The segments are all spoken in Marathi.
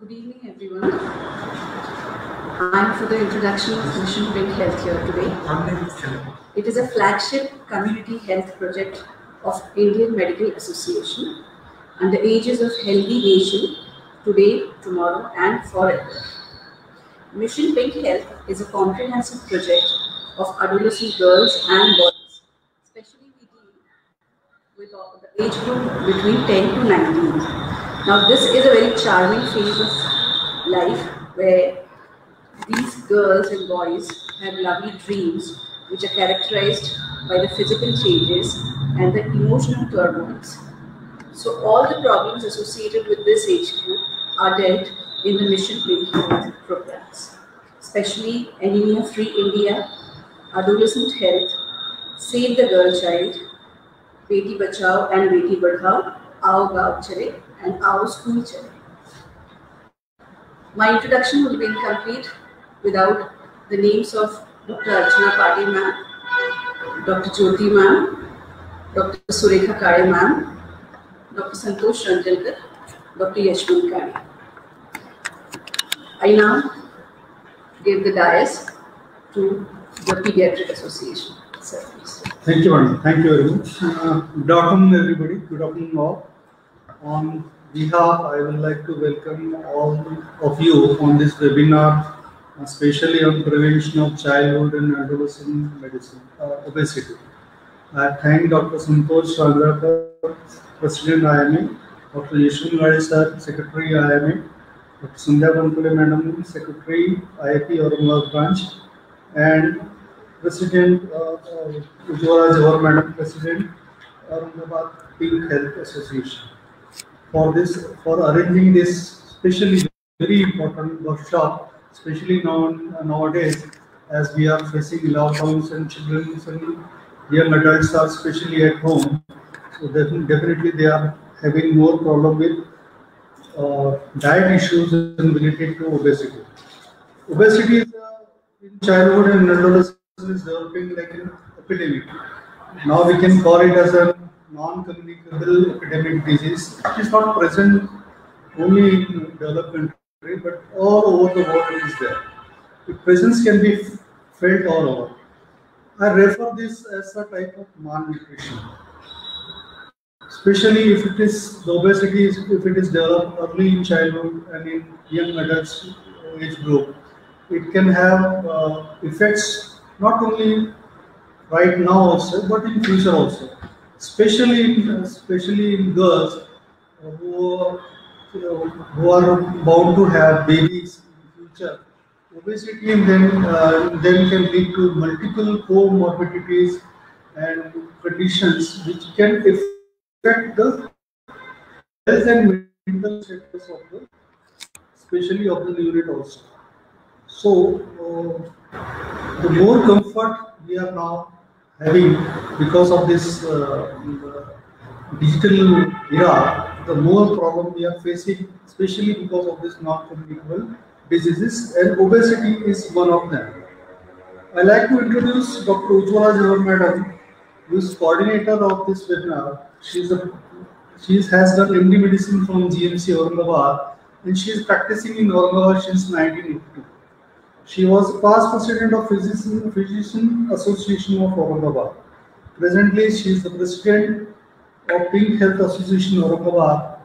Good evening, everyone. I'm for the introduction of Mission Pink Health here today. It is a flagship community health project of Indian Medical Association and the ages of healthy nation today, tomorrow, and forever. Mission Pink Health is a comprehensive project of adolescent girls and boys, especially we deal with the age group between 10 to 19. Now, this is a very charming phase of life where these girls and boys have lovely dreams which are characterized by the physical changes and the emotional turmoils. So, all the problems associated with this age group are dealt in the Mission Pink Health programs, especially Anemia Free India, Adolescent Health, Save the Girl Child, Beti Bachao and Beti Badhao, Aao Gaon Chale, and Aao School Chale. My introduction will be incomplete without the names of Dr. Archana Patil ma'am, Dr. Jyoti ma'am, Dr. Surekha Kare ma'am, Dr. Santosh Ranjalkar, Dr. Yashwant Kare. I now give the dais to the Pediatric Association. Sir, please. Thank you, madam. Thank you very much. Good afternoon, everybody. Good afternoon, all. On behalf, I would like to welcome all of you on this webinar, especially on prevention of childhood and adolescent medicine, obesity. I thank Dr. Santosh Ranjalkar, President IMA, Dr. Yashwant Kare sir, Secretary IMA, Dr. Sandhya Bankule Madam, Secretary IIT Aurangabad branch, and President Ujjwala Jawahar Madam, President Aurangabad Pink Health Association, for arranging this especially very important workshop, especially nowadays as we are facing lockdowns and children and young adults are especially at home. So definitely they are having more problem with diet issues and related to obesity. Obesity is in childhood and adolescence is developing like an epidemic. Now we can call it as a non-communicable epidemic disease. It is not present only in developed country, but all over the world it is there. Its presence can be felt all over. I refer this as a type of malnutrition, especially if it is the obesity if it is developed early in childhood and in young adults age group. It can have effects not only right now also, but in future also. Especially in girls who are bound to have babies in future. Obesity in them can lead to multiple comorbidities and conditions which can affect the health and mental status of the, especially of the unit also. So, the more comfort we are now having because of this digital era, the more problem we are facing, especially because of this non-communicable diseases, and obesity is one of them. I like to introduce Dr. Ujjwala Jawahar Madam, who is coordinator of this webinar. She has done MD medicine from GMC Aurangabad, and she is practicing in Aurangabad since 1982. She was past president of Physician Association of Aurangabad. Presently, she is the president of Pink Health Association Aurangabad,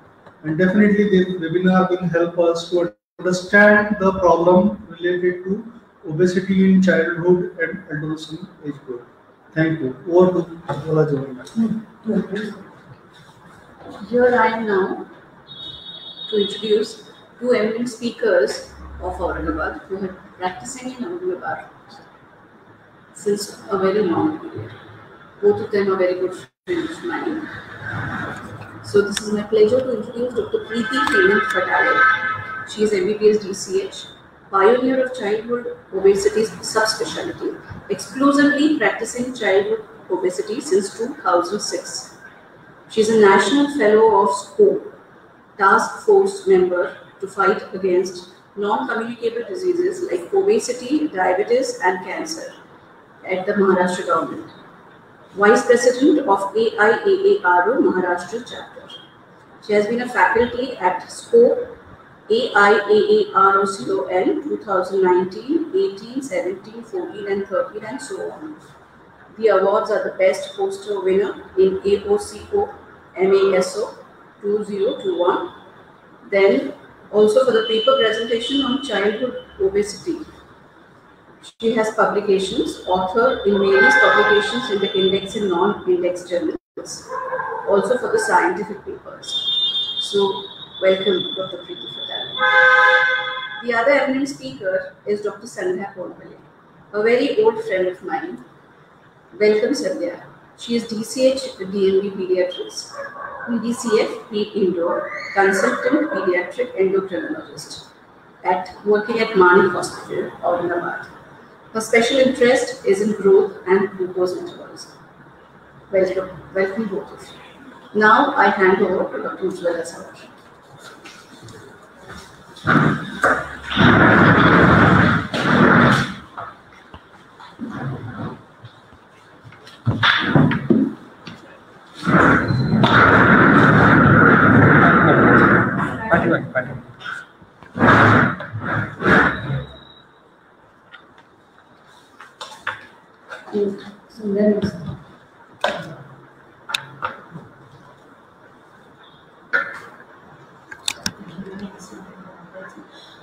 and definitely this webinar will help us to understand the problem related to obesity in childhood and adolescent age group. Thank you. Over to Ujjwala Jawahar. Here I am now to introduce two eminent speakers of Aurangabad who have been practicing in Aurangabad since a very long period. Both of them are very good friends of mine. So this is my pleasure to introduce Dr. Preeti Hemant Patale. She is MBBS DCH, pioneer of childhood obesity subspecialty, exclusively practicing childhood obesity since 2006. She is a national fellow of SCOPE, task force member to fight against non-communicable diseases like obesity, diabetes, and cancer at the Maharashtra government. Vice President of AIAARO Maharashtra chapter. She has been a faculty at SCOPE AIAAROCON 2019, 18, 17, 14 and 13 and so on. The awards are the Best Poster winner in AOCO MASO 2021. Then also for the paper presentation on childhood obesity. She has publications, author in various publications in the index and non-index journals, also for the scientific papers. So, welcome Dr. Preeti Fatale. The other eminent speaker is Dr. Sandhya Ponpale, a very old friend of mine. Welcome Sandhya. She is DCH DMB Pediatrics, DCF Ped Indo, consultant pediatric endocrinologist working at Manik Hospital, Aurangabad. Her special interest is in growth and glucose metabolism. Welcome both of you. Now I hand over to Dr. Ujjwala Sawant.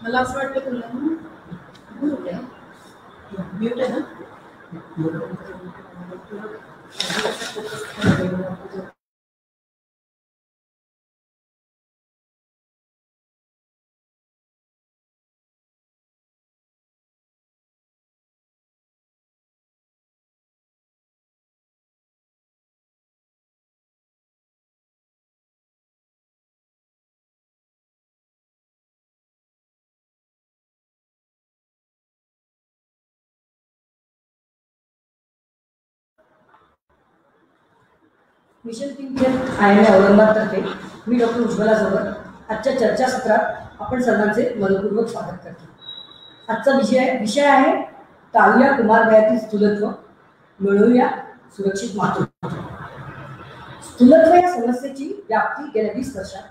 मला असं वाटतं तुला म्यूट आहे ना मिशन पिंक IIM औरंगाबादतर्फे मी डॉक्टर उज्ज्वला सवत आजच्या चर्चासत्रात आपण सर्वांचे मनपूर्वक स्वागत करतो. आजचा विषय आहे टाळूया कुमार वयातील स्थूलत्व, मिळवूया सुरक्षित मातृत्व. स्थूलत्व या समस्येची व्याप्ती गेल्या 20 वर्षात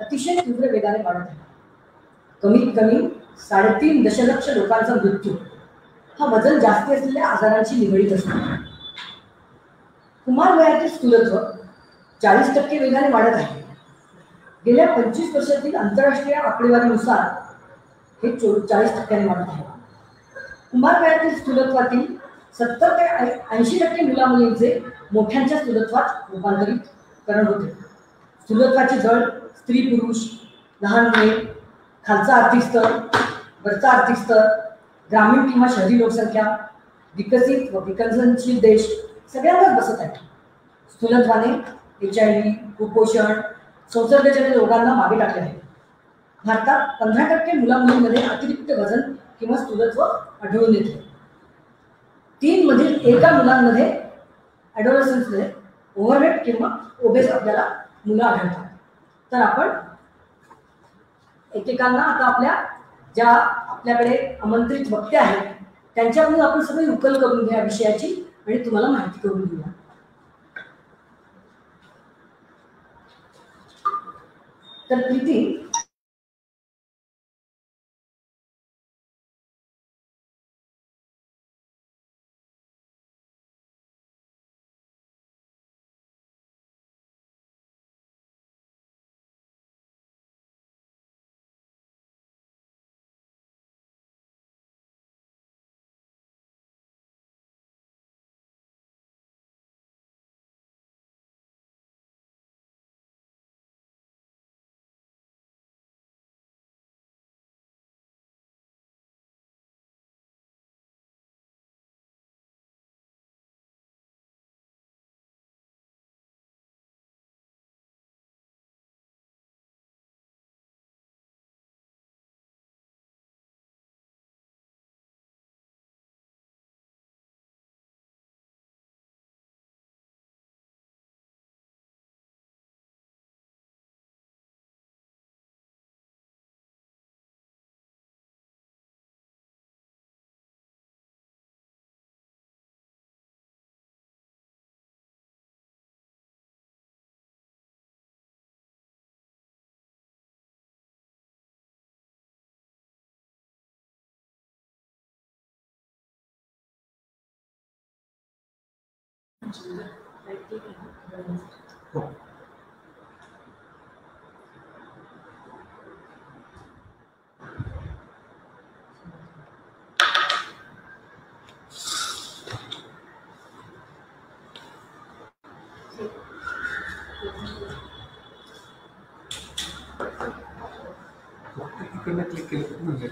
अतिशय तीव्र वेगाने वाढत आहे. कमीत कमी 3.5 दशलक्ष लोकांचा मृत्यू हा वजन जास्ती असलेल्या आजारांशी निगडीत असतो. कुमार वयातील स्थूलत्व 40% वेगाने वाढत आहे. गेल्या 25 वर्षातील आंतरराष्ट्रीय आकडेवारीनुसार हे 40% वाढत आहे. कुमार वयातील स्थूलत्वातील 70 ते 80% मुलामुलींचे मोठ्यांच्या स्थूलत्वात रूपांतरीकरण होते. स्थूलत्वाची जड स्त्री पुरुष, लहान मुले, खालचा आर्थिक स्तर, वरचा आर्थिक स्तर, ग्रामीण किंवा शहरी लोकसंख्या, विकसित व विकसनशील देश सगळ्यांनाच बसत आहे. स्थूलत्वाने HIV, कुपोषण, संसर्गजन्य रोगांना मागे टाकले आहे. भारतात 15% मुलामुलींमध्ये अतिरिक्त वजन किंवा स्थूलत्व आढळून येते. 3 मधील एका मुलांमध्ये ॲडोलसन्समध्ये ओव्हरवेट किंवा ओबेस आपल्याला मुलं आढळतात. तर आपण एकेकांना आता आपल्याकडे आमंत्रित वक्ते आहेत त्यांच्याकडून आपण सगळी उकल करून घ्या विषयाची आणि तुम्हाला माहिती करून देऊया. तर प्रीती इकडनं क्लिक केलं म्हणजे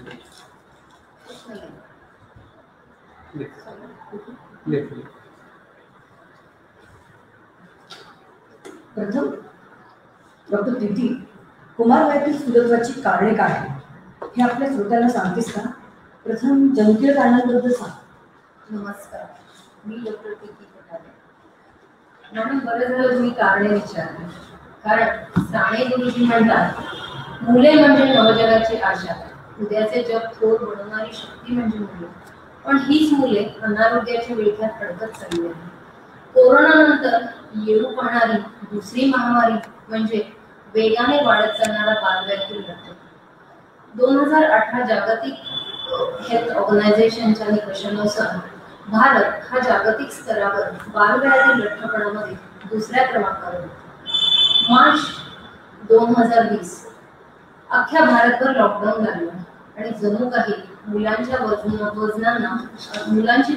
प्रथम डॉक्टर प्रीती, कुमारवयातील सुलभत्वाची कारणे काय आहेत हे आपल्या श्रोत्यांना सांगतेस का? प्रथम जनुकीय कारणांबद्दल सांग. नमस्कार, मी डॉक्टर प्रीती पठारे. म्हणून बरं झालं तुम्ही कारणे विचारली. कारण साने गुरुजी म्हणतात, मुले म्हणजे नवजगाची आशा, उद्याचे जग थोर बनवणारी शक्ती म्हणजे मुले. पण हीच मुले अनारोग्याच्या विळख्यात अडकत चालली आहे. कोरोनानंतर येऊ पाहणारी दुसरी महामारी म्हणजे वेगाने वाढत चालणारा बालव्याधी लढा. 2018 जागतिक हेल्थ ऑर्गनायझेशनच्या निकषानुसार भारत हा जागतिक स्तरावर बालव्याधी लठ्ठपणामध्ये दुसऱ्या क्रमांकावर होता. मार्च 2020 अख्ख्या भारतभर लॉकडाऊन लागलं आणि जणू काही मुलांची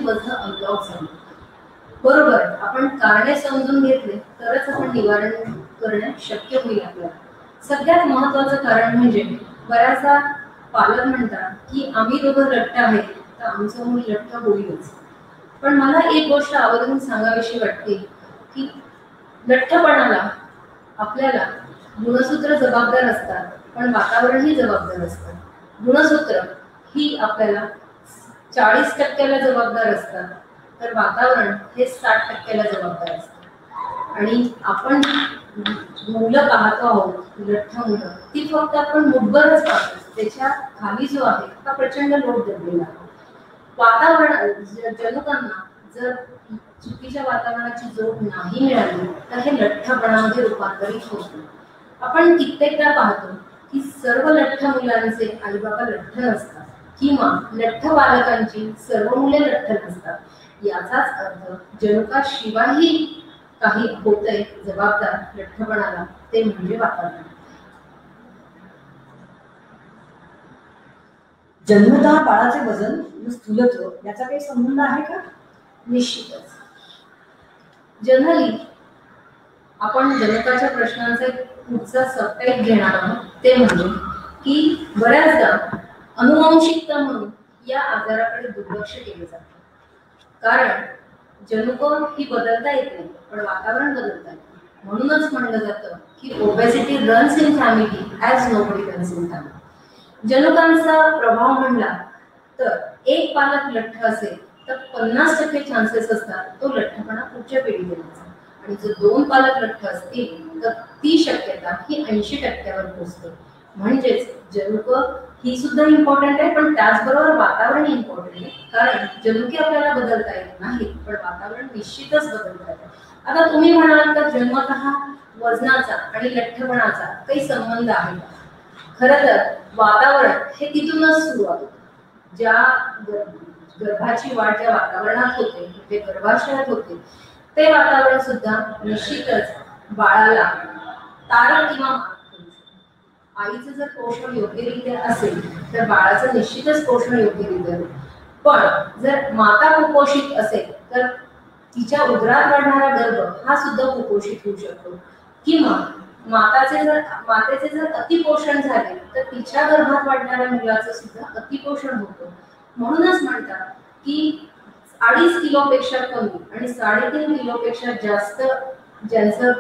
वजन अनलॉक झाली. बरोबर, आपण कारणे समजून घेतले तरच आपण निवारण करणे शक्य होईल आपल्याला. सगळ्यात महत्वाचं कारण म्हणजे बऱ्याचदा पालक म्हणतात की आम्ही दोघं लठ्ठ आहेत तर आमचं मूल लठ्ठ होईलच. पण मला एक गोष्ट आवर्जून सांगावीशी वाटते की लठ्ठपणाला आपल्याला गुणसूत्र जबाबदार असतात, पण वातावरणही जबाबदार असतं. गुणसूत्र ही आपल्याला 40% जबाबदार असतात, तर वातावरण हे 60% जबाबदार असतं. आणि आपण मुलं पाहतो आहोत, लठ्ठ मुलं, ती फक्त आपण मुठभरच पाहतो. त्याच्या खाली जो आहे हा प्रचंड लोट दबलेला आहे. वातावरण जनुकांना जर चुकीच्या वातावरणाची जोड नाही मिळाली तर हे लठ्ठपणामध्ये रूपांतरित होते. आपण कित्येकदा पाहतो की सर्व लठ्ठ मुलांचे आई बाबा लठ्ठ नसतात किंवा लठ्ठ बालकांची सर्व मुले लठ्ठ नसतात. याचाच अर्थ जनुकाशिवायही काही होतंय जबाबदार लठ्ठपणाला, ते म्हणजे वातावरण. जन्मतः बाळाचे वजन व स्थूलत्व याचा काही संबंध आहे का? निश्चितच. जनरली आपण जनुकाच्या प्रश्नांचा पुढचा सबटाईप घेणार आहोत, ते म्हणजे की बऱ्याचदा अनुवांशिकता म्हणून या आजाराकडे दुर्लक्ष केले जाते. कारण जनुक ही बदलता येत नाही, पण वातावरण बदलता येते. म्हणूनच म्हणलं जातं की obesity runs in family as nobody runs in family. जनुकांचा प्रभाव म्हणला तर एक पालक लठ्ठ असेल तर 50% चान्सेस असतात तो लठ्ठपणा पुढच्या पिढीला येण्याचा. आणि जर 2 पालक लठ्ठ असतील तर ती शक्यता ही 80% पोहोचते. म्हणजेच जनुक ही सुद्धा इम्पॉर्टंट आहे, पण त्याचबरोबर वातावरण इम्पॉर्टंट आहे. कारण जनुके आपल्याला बदलता येत नाही, पण वातावरण निश्चितच बदलता येते. आता तुम्ही म्हणाल तर जन्मतः वजनाचा आणि लठ्ठपणाचा काही संबंध आहे का? खरं तर वातावरण हे तिथूनच सुरुवात होते. ज्या गर्भाची वाढ ज्या वातावरणात होते, जे गर्भाशयात होते, ते वातावरण सुद्धा निश्चितच बाळाला तारक किंवा आईचं जर पोषण योग्यरित्या असेल तर बाळाचं निश्चितच पोषण योग्यरित्या होईल. पण जर माता कुपोषित असेल तर तिच्या उदरात वाढणारा गर्भ हा सुद्धा कुपोषित होऊ शकतो. किंवा मातेचे जर अतिपोषण झाले तर तिच्या गर्भात वाढणाऱ्या मुलाचं सुद्धा अतिपोषण होतं. म्हणूनच म्हणतात की 2.5 किलोपेक्षा कमी आणि 3.5 किलोपेक्षा जास्त ज्यांचं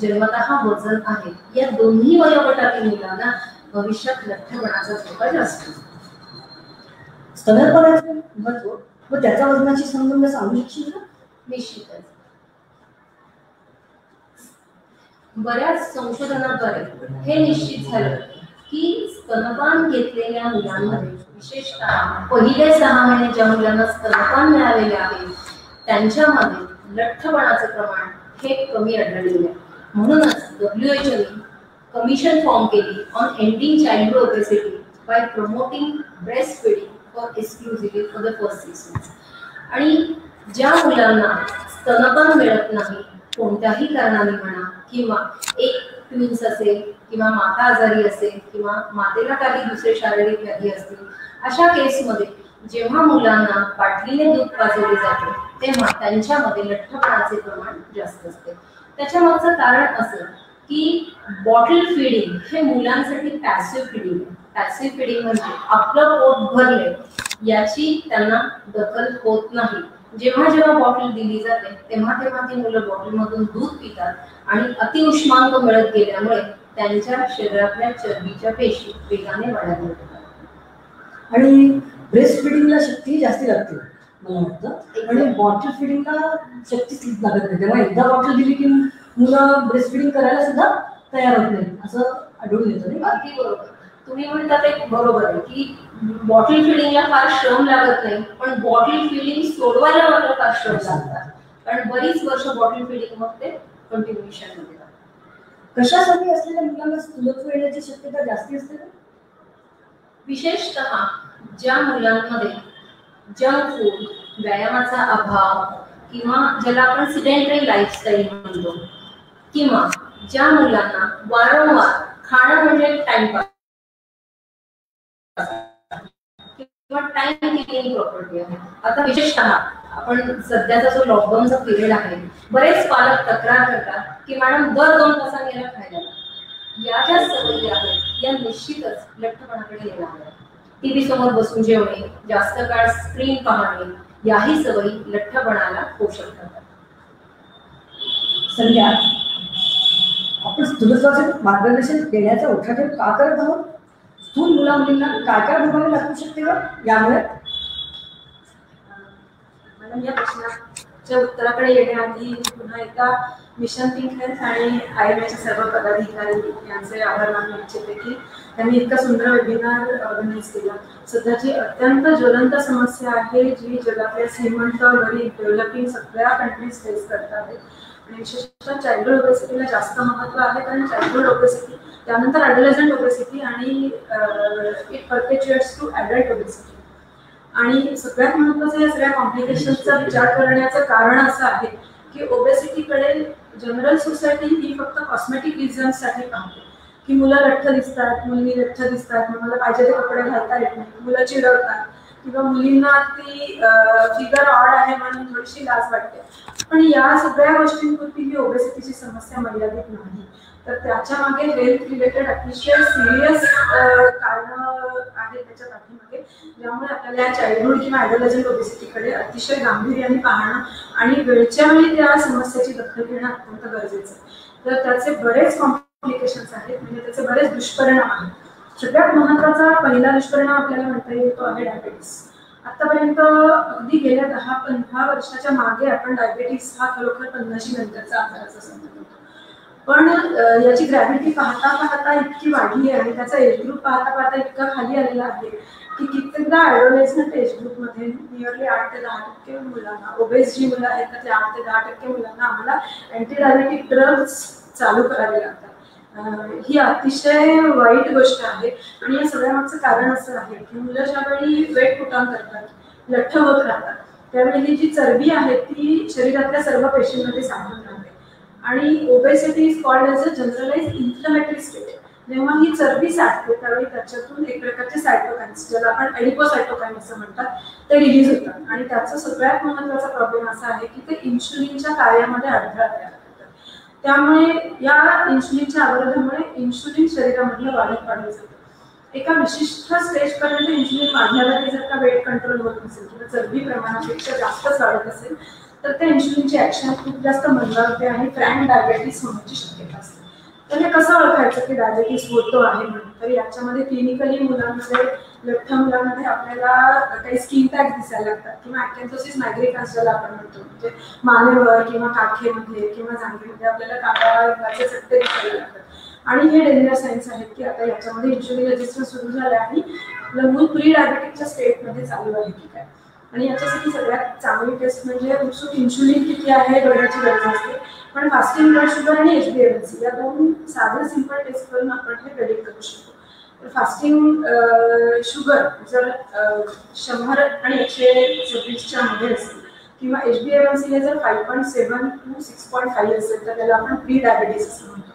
जन्मतः वजन आहे, या दोन्ही वयोगटातील मुलांना भविष्यात लठ्ठपणाचा धोका जास्त. स्तनपानाचे महत्व व त्याच्या वजनाची संबंध सांगू शकशील का? निश्चितच. बऱ्याच संशोधनाद्वारे हे निश्चित झालं की स्तनपान घेतलेल्या मुलांमध्ये, विशेषतः पहिले 6 महिने ज्या मुलांना स्तनपान मिळालेले आहे, त्यांच्यामध्ये लठ्ठपणाचं प्रमाण हे कमी आढळलेले आहे. म्हणूनच WHO ने कमिशन फॉर्म केली on ending childhood obesity bye promoting breast feeding for exclusively for the first 6 months. आणि ज्या मुलांना स्तनपान मिळत नाही कोणत्याही कारणाने म्हणा, किंवा एक ट्विन्स असेल किंवा माता आजारी असेल किंवा मातेला काही दुसरे शारीरिक व्याधी असतील, अशा केसमध्ये जेव्हा मुलांना बाटलीने दूध पाजवले जाते तेव्हा त्यांच्यामध्ये लठ्ठपणाचे प्रमाण जास्त असते. त्याच्या मागचं कारण असं की बॉटल फिडिंग हे मुलांसाठी पॅसिव्ह फिडिंग आहे. पॅसिव्ह फिडिंग म्हणजे आपलं पोट भरले याची त्यांना दखल होत नाही. जेव्हा जेव्हा बॉटल दिली जाते तेव्हा तेव्हा ती मुलं बॉटलमधून दूध पितात आणि अतिउष्मांक मिळत गेल्यामुळे त्यांच्या शरीरातल्या चरबीच्या पेशी वेगाने वाढायला लागतात. आणि ब्रेस्ट फिडिंगला शक्ती जास्ती लागते मला वाटतं, आणि बॉटल फिडिंगला शक्तीच लागत नाही. तेव्हा एकदा बॉटल दिली की मुलं ब्रेस्ट फिडिंग करायला सुद्धा तयार होत नाही असं आढळून येतं नाही. अगदी बरोबर. तुम्ही म्हणता ते बरोबर आहे की बॉटल फिडिंगला फार श्रम लागत नाही, पण बॉटल फिडिंग सोडवायला मात्र फार श्रम लागतात, कारण बरीच वर्ष बॉटल फिडिंग मग ते कंटिन्युएशन मध्ये लागतात. कशासाठी असलेल्या मुलांना स्थूलत्व येण्याची शक्यता जास्ती असते ना? विशेषतः ज्या मुलांमध्ये जंक फूड, व्यायामाचा अभाव किंवा ज्याला आपण सिडेंटरी लाईफस्टाईल म्हणतो, किंवा ज्या मुलांना वारंवार खाणं म्हणजे टाइमपास किंवा टाइम किलिंग प्रॉपर्टी आहे. आता विशेषतः आपण सध्याचा जो लॉकडाऊनचा पिरियड आहे, बरेच पालक तक्रार करतात की मॅडम दर 2 तासांनी याला खायला लागतं. या ज्या सवयी आहेत या निश्चितच लठ्ठपणाकडे नेणार आहेत. टीव्ही समोर बसून जेवणे, जास्त काळ स्क्रीन पाहणे याही सवयी लठ्ठपणाला पोषक ठरतात. संध्या, आपण स्थूलत्वाचे मार्गदर्शन देण्याचा उठाठेव का करत आहोत? स्थूल मुला मुलींना काय काय भोगावे लागू शकते का यामुळे? मॅडम, या प्रश्नाच्या उत्तराकडे येण्याआधी पुन्हा एकदा मिशन थिंक हेल्थ आणि IMAच्या सर्व पदाधिकारी यांचे आभार मानू इच्छिते की त्यांनी इतका सुंदर वेबिनार ऑर्गनाईज केला. सध्याची अत्यंत ज्वलंत समस्या आहे जी जगातल्या श्रीमंत, गरीब, डेव्हलपिंग सगळ्या कंट्रीज फेस करतात, आणि विशेषतः चाइल्डहुड ओबेसिटीला जास्त महत्त्व आहे, कारण चाइल्डहुड ओबेसिटी, त्यानंतर ॲडोलेसंट ओबेसिटी आणि इट परपेच्युएट्स टू ॲडल्ट ओबेसिटी. आणि सगळ्यात महत्त्वाचं या सगळ्या कॉम्प्लिकेशन्सचा विचार करण्याचं कारण असं आहे की ओबेसिटीकडे जनरल सोसायटी ही फक्त कॉस्मेटिक रिझन्ससाठी पाहते की मुलं लठ्ठ दिसतात, मुली लठ्ठ दिसतात, मला पाहिजे ते कपडे घालता येत नाही, मुलं चिडवतात, किंवा मुलींना ती फिगर ऑड आहे म्हणून थोडीशी लाज वाटते. पण या सगळ्या गोष्टींपुरती ही ओबेसिटीची समस्या मर्यादित नाही, तर त्याच्या मागे हेल्थ रिलेटेड अतिशय सिरियस कारण आहेत त्याच्या पाठीमागे, ज्यामुळे आपल्याला या चाइल्डहुड किंवा ॲडोलेसंट ओबेसिटीकडे अतिशय गांभीर्याने पाहणं आणि वेळच्या वेळी त्या समस्येची दखल घेणं अत्यंत गरजेचं आहे. तर त्याचे बरेच कॉम्प्लिकेशन्स आहेत, म्हणजे त्याचे बरेच दुष्परिणाम आहेत. सगळ्यात महत्त्वाचा पहिला दुष्परिणाम आपल्याला म्हणता येईल तो आहे डायबेटीस. आतापर्यंत अगदी गेल्या 10-15 वर्षाच्या मागे आपण डायबेटीस हा खरोखर 50 नंतरचा आजार असं समजत होतो, पण याची ग्रॅव्हिटी पाहता पाहता इतकी वाढली आहे आणि त्याचा एज ग्रुप पाहता पाहता इतका खाली आलेला आहे की कित्येकदा ॲडोलेसंट एज ग्रुपमध्ये नियरली 8 ते 10% मुलांना, ओबेस जी मुलं आहेत त्यातल्या 8 ते 10% मुलांना आम्हाला अँटी डायबेटिक ड्रग्स चालू करावे लागतात. ही अतिशय वाईट गोष्ट आहे, आणि या सगळ्या मागचं कारण असं आहे की मुलं ज्यावेळी वेट पुट ऑन करतात, लठ्ठ होत राहतात, त्यावेळी ही जी चरबी आहे ती शरीरातल्या सर्व पेशींमध्ये साठून राहते, आणि obesity is called as a generalise inflammatory state. जेव्हा ही चरबी साठते त्यावेळी त्याच्यातून एक प्रकारचे सायटोकाइन्स, ज्याला आपण एडिपोसायटोकाइन असं म्हणतात, ते रिलीज होतात, आणि त्याचा सगळ्यात महत्त्वाचा प्रॉब्लेम असा आहे की ते इन्शुलिनच्या कार्यामध्ये अडथळा तयार करतात. त्यामुळे या इन्शुलिनच्या अवरोधामुळे इन्शुलिन शरीरामधलं वाढत जातं. एका विशिष्ट स्टेजपर्यंत इन्शुलिन वाढल्यावरही जर का वेट कंट्रोल होत नसेल किंवा चरबी प्रमाणापेक्षा जास्तच वाढत असेल तर त्या इन्शुलिनची ऍक्शन खूप जास्त मंदावते आणि फ्रँक डायबेटीस होण्याची शक्यता असते. तर हे कसं ओळखायचं की डायबेटीस होतो आहे म्हणून? तर याच्यामध्ये क्लिनिकली मुलांमध्ये, लठ्ठ मुलांमध्ये आपल्याला काही स्किन टॅग दिसायला लागतात, किंवा ॲकॅन्थोसिस नायग्रिकन्स ज्याला आपण म्हणतो, म्हणजे मानेवर किंवा काखेमध्ये किंवा जांघेमध्ये आपल्याला काळ्या रंगाचे चट्टे दिसायला लागतात, आणि हे डेंजर साईन्स आहेत की आता याच्यामध्ये इन्शुलिन रेजिस्टन्स सुरू झालं आणि आपलं मूल प्री डायबेटिकच्या स्टेटमध्ये चालू आहे की काय. आणि याच्यासाठी सगळ्यात चांगली टेस्ट म्हणजे उत्सुक इन्शुलिन किती आहे बघण्याची गरज असते, पण फास्टिंग ब्लड शुगर आणि HbA1c या 2 साधे सिंपल टेस्ट करून आपण हे प्रेडिक्ट करू शकतो. तर फास्टिंग शुगर जर 100 आणि 126च्या मध्ये असेल किंवा HbA1c हे जर 5.7 to 6.5 असेल तर त्याला आपण प्री डायबिटीस असं म्हणतो.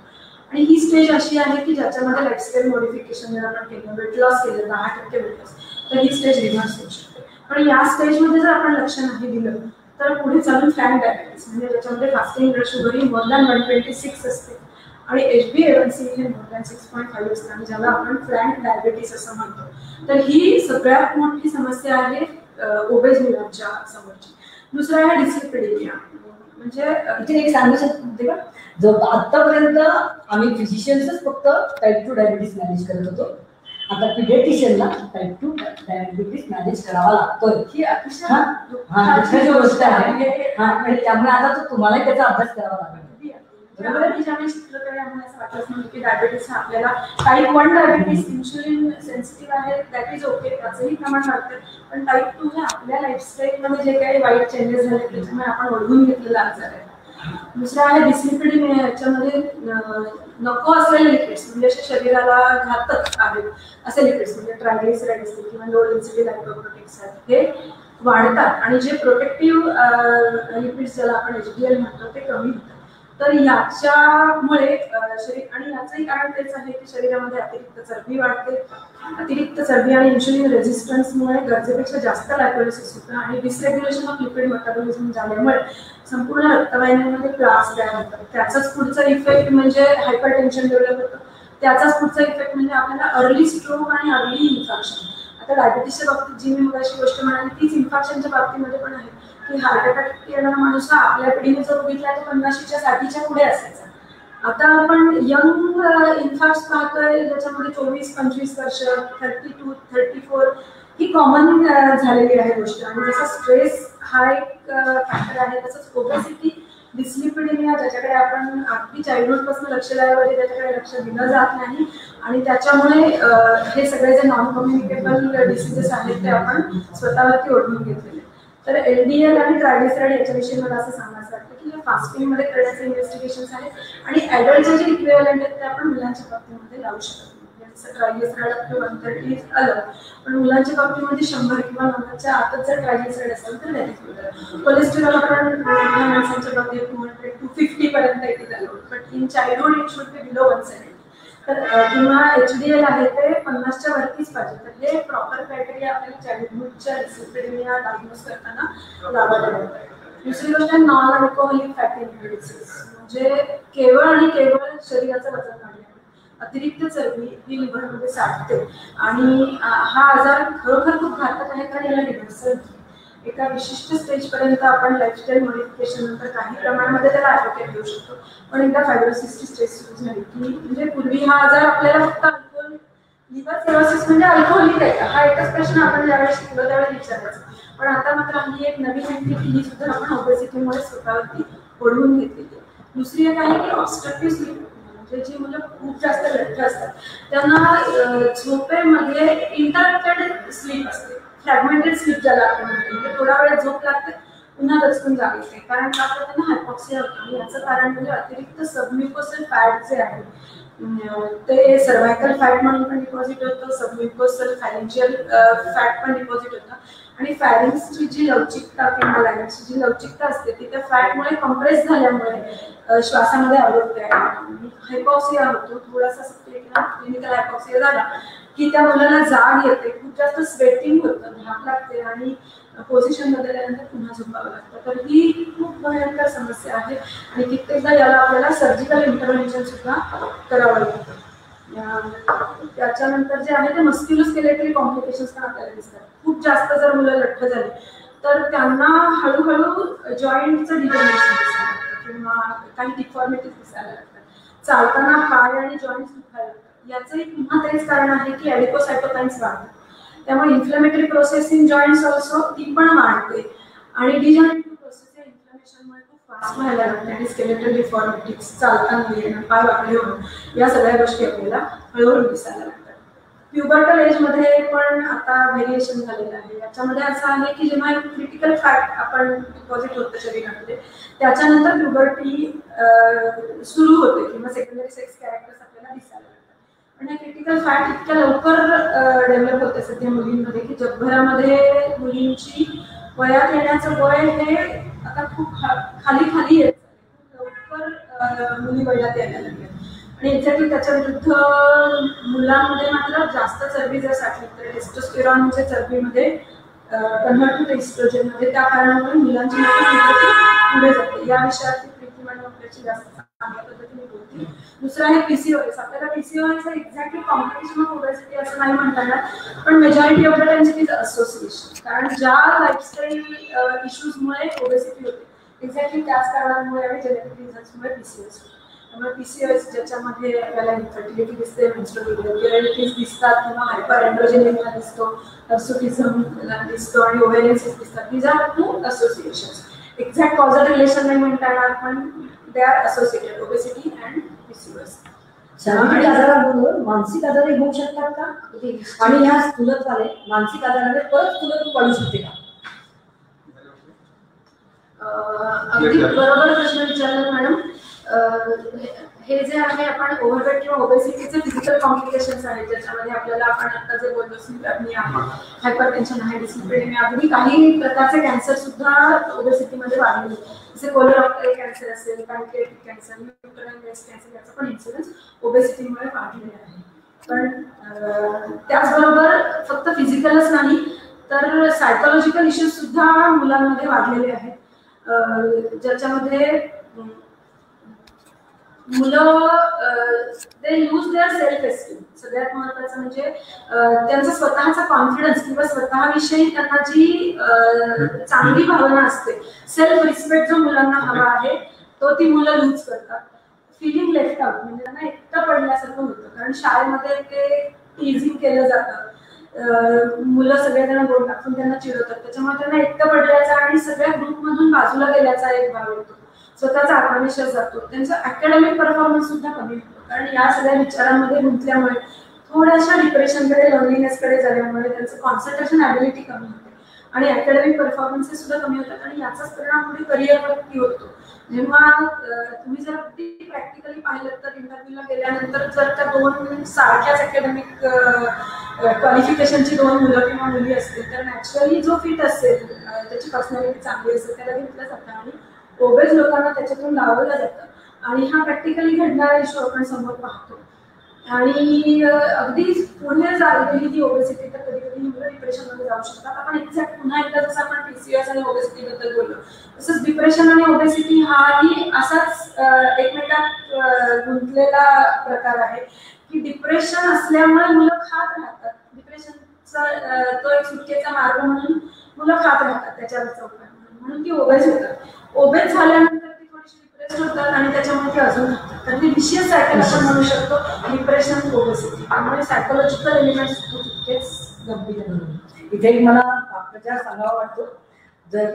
आणि ही स्टेज अशी आहे की ज्याच्यामध्ये लाईफस्टाईल मॉडिफिकेशन जर आपण केलं, वेट लॉस केलं 10% वेट लॉस, तर ही स्टेज रिव्हर्स होऊ शकते. पण या स्टेजमध्ये जर आपण लक्ष नाही दिलं तर पुढे चालून फ्रँक डायबिटीस म्हणजे ज्याच्यामध्ये फास्टिंग ब्लड शुगर ही मोर दॅन 126 असते आणि HbA1c हे मोर दॅन 6.5 असते आणि ज्याला आपण फ्रँक डायबिटीस असं म्हणतो. तर ही सगळ्यात मोठी समस्या आहे ओबेज मुलांच्या समोरची. दुसरा आहे डिस्लिपिडेमिया. म्हणजे इथे एक सांगू शकते का, जो आतापर्यंत आम्ही फिजिशियन्सच फक्त टाईप 2 डायबिटीस मॅनेज करत होतो, आता पिडियाट्रिशियनला टाईप 2 डायबिटीस मॅनेज करावा लागतोय. ही अतिशय दुसरी गोष्ट आहे. आणि त्यामुळे आता तुम्हाला त्याचा अभ्यास करावा लागेल. ज्यावेळी शिकलो त्यावेळी आम्हाला असं वाटलंच नव्हतं की डायबिटीस हा आपल्याला टाईप 1 डायबिटीस इन्शुलिन सेन्सिटिव्ह आहे, दॅट इज ओके, त्याचंही प्रमाण वाढतं. पण टाईप 2 हे आपल्या लाईफस्टाईलमध्ये जे काही वाईट चेंजेस झाले त्याच्यामुळे आपण ओढवून घेतलेला आजार आहे. दुसरा आहे डिस्लिपिडेमिया. याच्यामध्ये नको असलेले लिपिड्स म्हणजे असे शरीराला घातक आहेत असे लिपिड्स म्हणजे ट्रायग्लिसराईड असतील किंवा लो डेन्सिटी लायपोप्रोटीन्स आहेत हे वाढतात आणि जे प्रोटेक्टिव्ह लिपिड्स ज्याला आपण HDL म्हणतो ते कमी होतात. तर याच्यामुळे शरीर आणि याचंही कारण तेच आहे की शरीरामध्ये अतिरिक्त चरबी वाढते. अतिरिक्त चरबी आणि इन्शुलिन रेझिस्टन्समुळे गरजेपेक्षा जास्त लायपोलिसिस होतं आणि डिसरेग्युलेशन ऑफ लिपिड मेटाबॉलिझम झाल्यामुळे संपूर्ण रक्तवाहिन्यांमध्ये प्लास तयार होतात. त्याचाच पुढचा इफेक्ट म्हणजे हायपरटेन्शन डेव्हलप होतं. त्याचाच पुढचा इफेक्ट म्हणजे आपल्याला अर्ली स्ट्रोक आणि अर्ली इन्फेक्शन. आता डायबिटीसच्या बाबतीत जी मी मगाशी गोष्ट म्हणाली तीच इन्फेक्शनच्या बाबतीमध्ये पण आहे की हार्ट अटॅक येणारा माणूस हा आपल्या पिढीने जर बघितला तर 50च्या 60च्या पुढे असायचा. आता आपण यंग इन्फॅक्ट्स पाहतोय ज्याच्यामध्ये 24-25 वर्ष, 32-34 ही कॉमन झालेली आहे गोष्ट. आणि जसं स्ट्रेस हा एक फॅक्टर आहे तसंच ओबेसिटी, डिस्लिपिडेमिया ज्याच्याकडे आपण अगदी चाइल्डहुडपासून लक्ष द्यावं त्याच्याकडे लक्ष दिलं जात नाही आणि त्याच्यामुळे हे सगळे जे नॉन कम्युनिकेबल डिसीजेस आहेत ते आपण स्वतःवरती ओढून घेतलेले. तर LDL आणि ट्रायग्लिसराईड याच्याविषयी मला असं सांगायचं वाटतं की हे फास्टिंगमध्ये करण्याचे इन्व्हेस्टिगेशन्स आहेत आणि ॲडल्टचे जे इक्विव्हॅलंट आहेत ते आपण मुलांच्या बाबतीमध्ये लावू शकत नाही. जसं ट्रायग्लिसराईड अप टू 130 आलं पण मुलांच्या बाबतीमध्ये 100 किंवा 90च्या आतच जर ट्रायग्लिसराईड असेल तर व्हेरी. कोलेस्ट्रॉल आपण माणसांच्या बाबतीत 200-250 पर्यंत इथे झालं but in childhood it should be below 170. तर किंवा HDL आहे ते 50च्या वरतीच पाहिजे. तर हे प्रॉपर क्रायटेरिया आपल्याला चाइल्डहुडच्या डिस्लिपिडेमिया डायग्नोज करताना लावायला लागतात. दुसरी गोष्ट नॉन अल्कोहोलिक फॅटी डिसीज म्हणजे केवळ आणि केवळ शरीराचं वजन वाढल्याने अतिरिक्त चरबी ही लिव्हरमध्ये साठते आणि हा आजार खरोखर खूप घातक आहे कारण याला रिव्हर्सल एका विशिष्ट स्टेजपर्यंत आपण लाईफस्टाईल मॉडिफिकेशन नंतर काही प्रमाणामध्ये त्याला ॲडव्होकेट देऊ शकतो. पण एकदा फायब्रोसिसची स्टेज सुरू झाली की म्हणजे पूर्वी हा आजार आपल्याला फक्त अल्कोहोल लिव्हर सिरोसिस म्हणजे अल्कोहोलिक आहे का हा एकच प्रश्न आपण ज्यावेळेस शिकलो त्यावेळेस विचारायचा. पण आता मात्र ही एक नवीन एंटिटी ही सुद्धा आपण ओबेसिटीमुळे स्वतःवरती ओढवून घेतलेली आहे. दुसरी एक आहे की ऑब्स्ट्रक्टिव्ह स्लीप म्हणजे जी मुलं खूप जास्त लठ्ठ असतात त्यांना झोपेमध्ये इंटरप्टेड स्लीप असते, फ्रॅगमेंटेड स्लीप ज्याला आपण म्हणतो. म्हणजे थोडा वेळ झोप लागते पुन्हा दचकून जाग येते कारण का तर त्यांना हायपॉक्सिया होतं आणि याचं कारण म्हणजे अतिरिक्त सबम्युकोसल फॅट जे आहे ते सर्व्हायकल फॅट म्हणून पण डिपॉझिट होतं, सबम्युकोसल फॅरेंजियल फॅट पण डिपॉझिट होतं आणि फॅरिंग्सची जी लवचिकता किंवा लायनसची जी लवचिकता असते ती त्या फॅटमुळे कम्प्रेस झाल्यामुळे श्वासामध्ये अवरोध तयार होतो, हायपॉक्सिया होतो. थोडासा क्लिनिकल हायपॉक्सिया झाला की त्या मुलाला जाग येते, खूप जास्त स्वेटिंग होतं, धाप लागते आणि पोझिशन बदलल्यानंतर पुन्हा झोपावं लागतं. तर ही खूप भयंकर समस्या आहे आणि कित्येकदा याला आपल्याला सर्जिकल इंटरव्हेन्शन सुद्धा करावं लागतं. त्याच्यानंतर जे आहे ते मस्क्युलोस्केलेटरी कॉम्प्लिकेशन्स पण आपल्याला दिसतात. खूप जास्त जर मुलं लठ्ठ झाली तर त्यांना हळूहळू जॉईंटचं डिजनरेशन दिसायला लागतं किंवा काही डिफॉर्मिटीज दिसायला लागतात. चालताना पाय आणि जॉईंट्स दुखायला लागतात. याचंही पुन्हा तेच कारण आहे की ॲडिपोसायटोकाइन्स वाढतात. त्यामुळे inflammatory process in joints also ती पण वाढते आणि डिजनरेटिव्ह प्रोसेस या इन्फ्लेमेशनमुळे खूप फास्ट व्हायला लागते आणि स्केलेटल डिफॉर्मिटीज, चालताना येणं, पाय वाकडे होणं या सगळ्या गोष्टी आपल्याला हळूहळू दिसायला लागतात. प्युबर्टल एजमध्ये पण आता व्हेरिएशन झालेलं आहे. याच्यामध्ये असं आहे की जेव्हा एक क्रिटिकल फॅट आपण डिपॉझिट होतं शरीरामध्ये त्याच्यानंतर प्युबर्टी सुरू होते किंवा सेकंडरी सेक्स कॅरेक्टर्स आपल्याला दिसायला लागतात. पण हे क्रिटिकल फॅट इतक्या लवकर डेव्हलप होते सध्या मुलींमध्ये की जगभरामध्ये मुलींची वयात येण्याचं वय हे आता खूप खाली खाली येत लवकर मुली वयात यायला लागल्या आणि एक्झॅक्टली त्याच्या विरुद्ध मुलांमध्ये मात्र जास्त चरबी जर साठली तर टेस्टोस्टेरॉनच्या चरबीमध्ये कन्व्हर्ट टू एस्ट्रोजन मध्ये त्या कारणामुळे मुलांची पुढे जाते. या विषयावरती प्रीती मॅडम आपल्याची जास्त चांगल्या पद्धतीने बोलतील. दुसरा आहे पीसीओएस. आपल्याला PCOS exactly complication of obesity असं नाही म्हणता येणार, पण majority of the times it is association. कारण ज्या लाईफस्टाईल इश्यूजमुळे ओबेसिटी होते एक्झॅक्टली त्याच कारणांमुळे आणि जेनेटिक रिझन्समुळे पीसीओएस होते. त्यामुळे पीसीओएस ज्याच्यामध्ये आपल्याला इन्फर्टिलिटी दिसते, मेन्स्ट्रुअल इरेग्युलरिटीज दिसतात किंवा हायपर एंड्रोजेनिया दिसतो, हिर्सुटिझम दिसतो आणि ओव्हेरियन्स दिसतात. These are two associations. Exact causal relation नाही म्हणता येणार, पण they are associated obesity and PCOS. शारीरिक आजाराबरोबर मानसिक आजारही होऊ शकतात का? आणि ह्या स्थूलत्वाने मानसिक आजाराने परत स्थूलत्व वाढू शकते का? अगदी बरोबर प्रश्न विचारला मॅडम. हे जे आहे आपण ओव्हरवेट किंवा ओबेसिटीचे फिजिकल कॉम्प्लिकेशन्स आहेत ज्याच्यामध्ये आपल्याला आपण आता जे बोललो स्लीप ॲपनिया आहे, हायपरटेन्शन आहे, डिस्लिपिडेमिया, अगदी काही प्रकारचे कॅन्सर सुद्धा ओबेसिटीमध्ये वाढलेले. जसे कोलोरेक्टल कॅन्सर असेल, pancreatic cancer, neutral breast cancer याचा पण इन्सिडन्स ओबेसिटीमुळे वाढलेला आहे. पण त्याचबरोबर फक्त फिजिकलच नाही तर सायकोलॉजिकल इश्यूज सुद्धा मुलांमध्ये वाढलेले आहेत, ज्याच्यामध्ये मुलं they lose their self esteem. सगळ्यात महत्त्वाचं म्हणजे त्यांचा स्वतःचा कॉन्फिडन्स किंवा स्वतःविषयी त्यांना जी चांगली भावना असते, सेल्फ रिस्पेक्ट जो मुलांना हवा आहे तो ती मुलं लूज करतात. फिलिंग लेफ्ट आउट म्हणजे त्यांना एकटं पडल्यासारखं होतं, कारण शाळेमध्ये ते टीझिंग केलं जातं, मुलं सगळेजण गोड टाकून त्यांना चिडवतात, त्याच्यामुळे त्यांना एकटं पडल्याचा आणि सगळ्या ग्रुपमधून बाजूला गेल्याचा एक भाव येतो, स्वतःचा आत्मविश्वास जातो, त्यांचा अकॅडमिक परफॉर्मन्स सुद्धा कमी होतो. कारण या सगळ्या विचारांमध्ये गुंतल्यामुळे थोड्याशा डिप्रेशनकडे, लॉनलीनेसकडे झाल्यामुळे त्यांचं कॉन्सन्ट्रेशन ॲबिलिटी कमी होते आणि अकॅडमिक परफॉर्मन्सेस सुद्धा कमी होतात आणि याचाच परिणाम पुढे करिअरवरती होतो. जेव्हा तुम्ही जर अगदी प्रॅक्टिकली पाहिलं तर इंटरव्ह्यूला गेल्यानंतर जर त्या दोन सारख्याच अकॅडमिक क्वालिफिकेशनची दोन मुलं किंवा मुली असतील तर नॅचरली जो फिट असेल, त्याची पर्सनॅलिटी चांगली असेल त्याला घेतलं जातं आणि ओबेस लोकांना त्याच्यातून लावलं जातं. आणि हा प्रॅक्टिकली घडणारा इश्यू आपण समोर पाहतो. आणि अगदी पुढे गेली ती ओबेसिटी तर कधी कधी मुलं डिप्रेशनमध्ये जाऊ शकतात. आपण एक्झॅक्ट पुन्हा एकदा जसं आपण पीसीओएस आणि ओबेसिटी बद्दल बोललो तसंच डिप्रेशन आणि ओबेसिटी हाही असाच एकमेकात गुंतलेला प्रकार आहे की डिप्रेशन असल्यामुळे मुलं खात राहतात. डिप्रेशनचा तो एक सुटकेचा मार्ग म्हणून मुलं खात राहतात त्याच्यावरचा उपाय म्हणून ती ओबेस होतात. ओबेस झाल्यानंतर ती थोडीशी डिप्रेस होतात आणि त्याच्यामुळे ती अजून होतात. तर ती विशियस सायकल आपण म्हणू शकतो डिप्रेशन ओबेसिटी. त्यामुळे सायकोलॉजिकल एलिमेंट्स तितकेच गंभीर आहे. इथे मला प्रचार सांगावा वाटतो, जर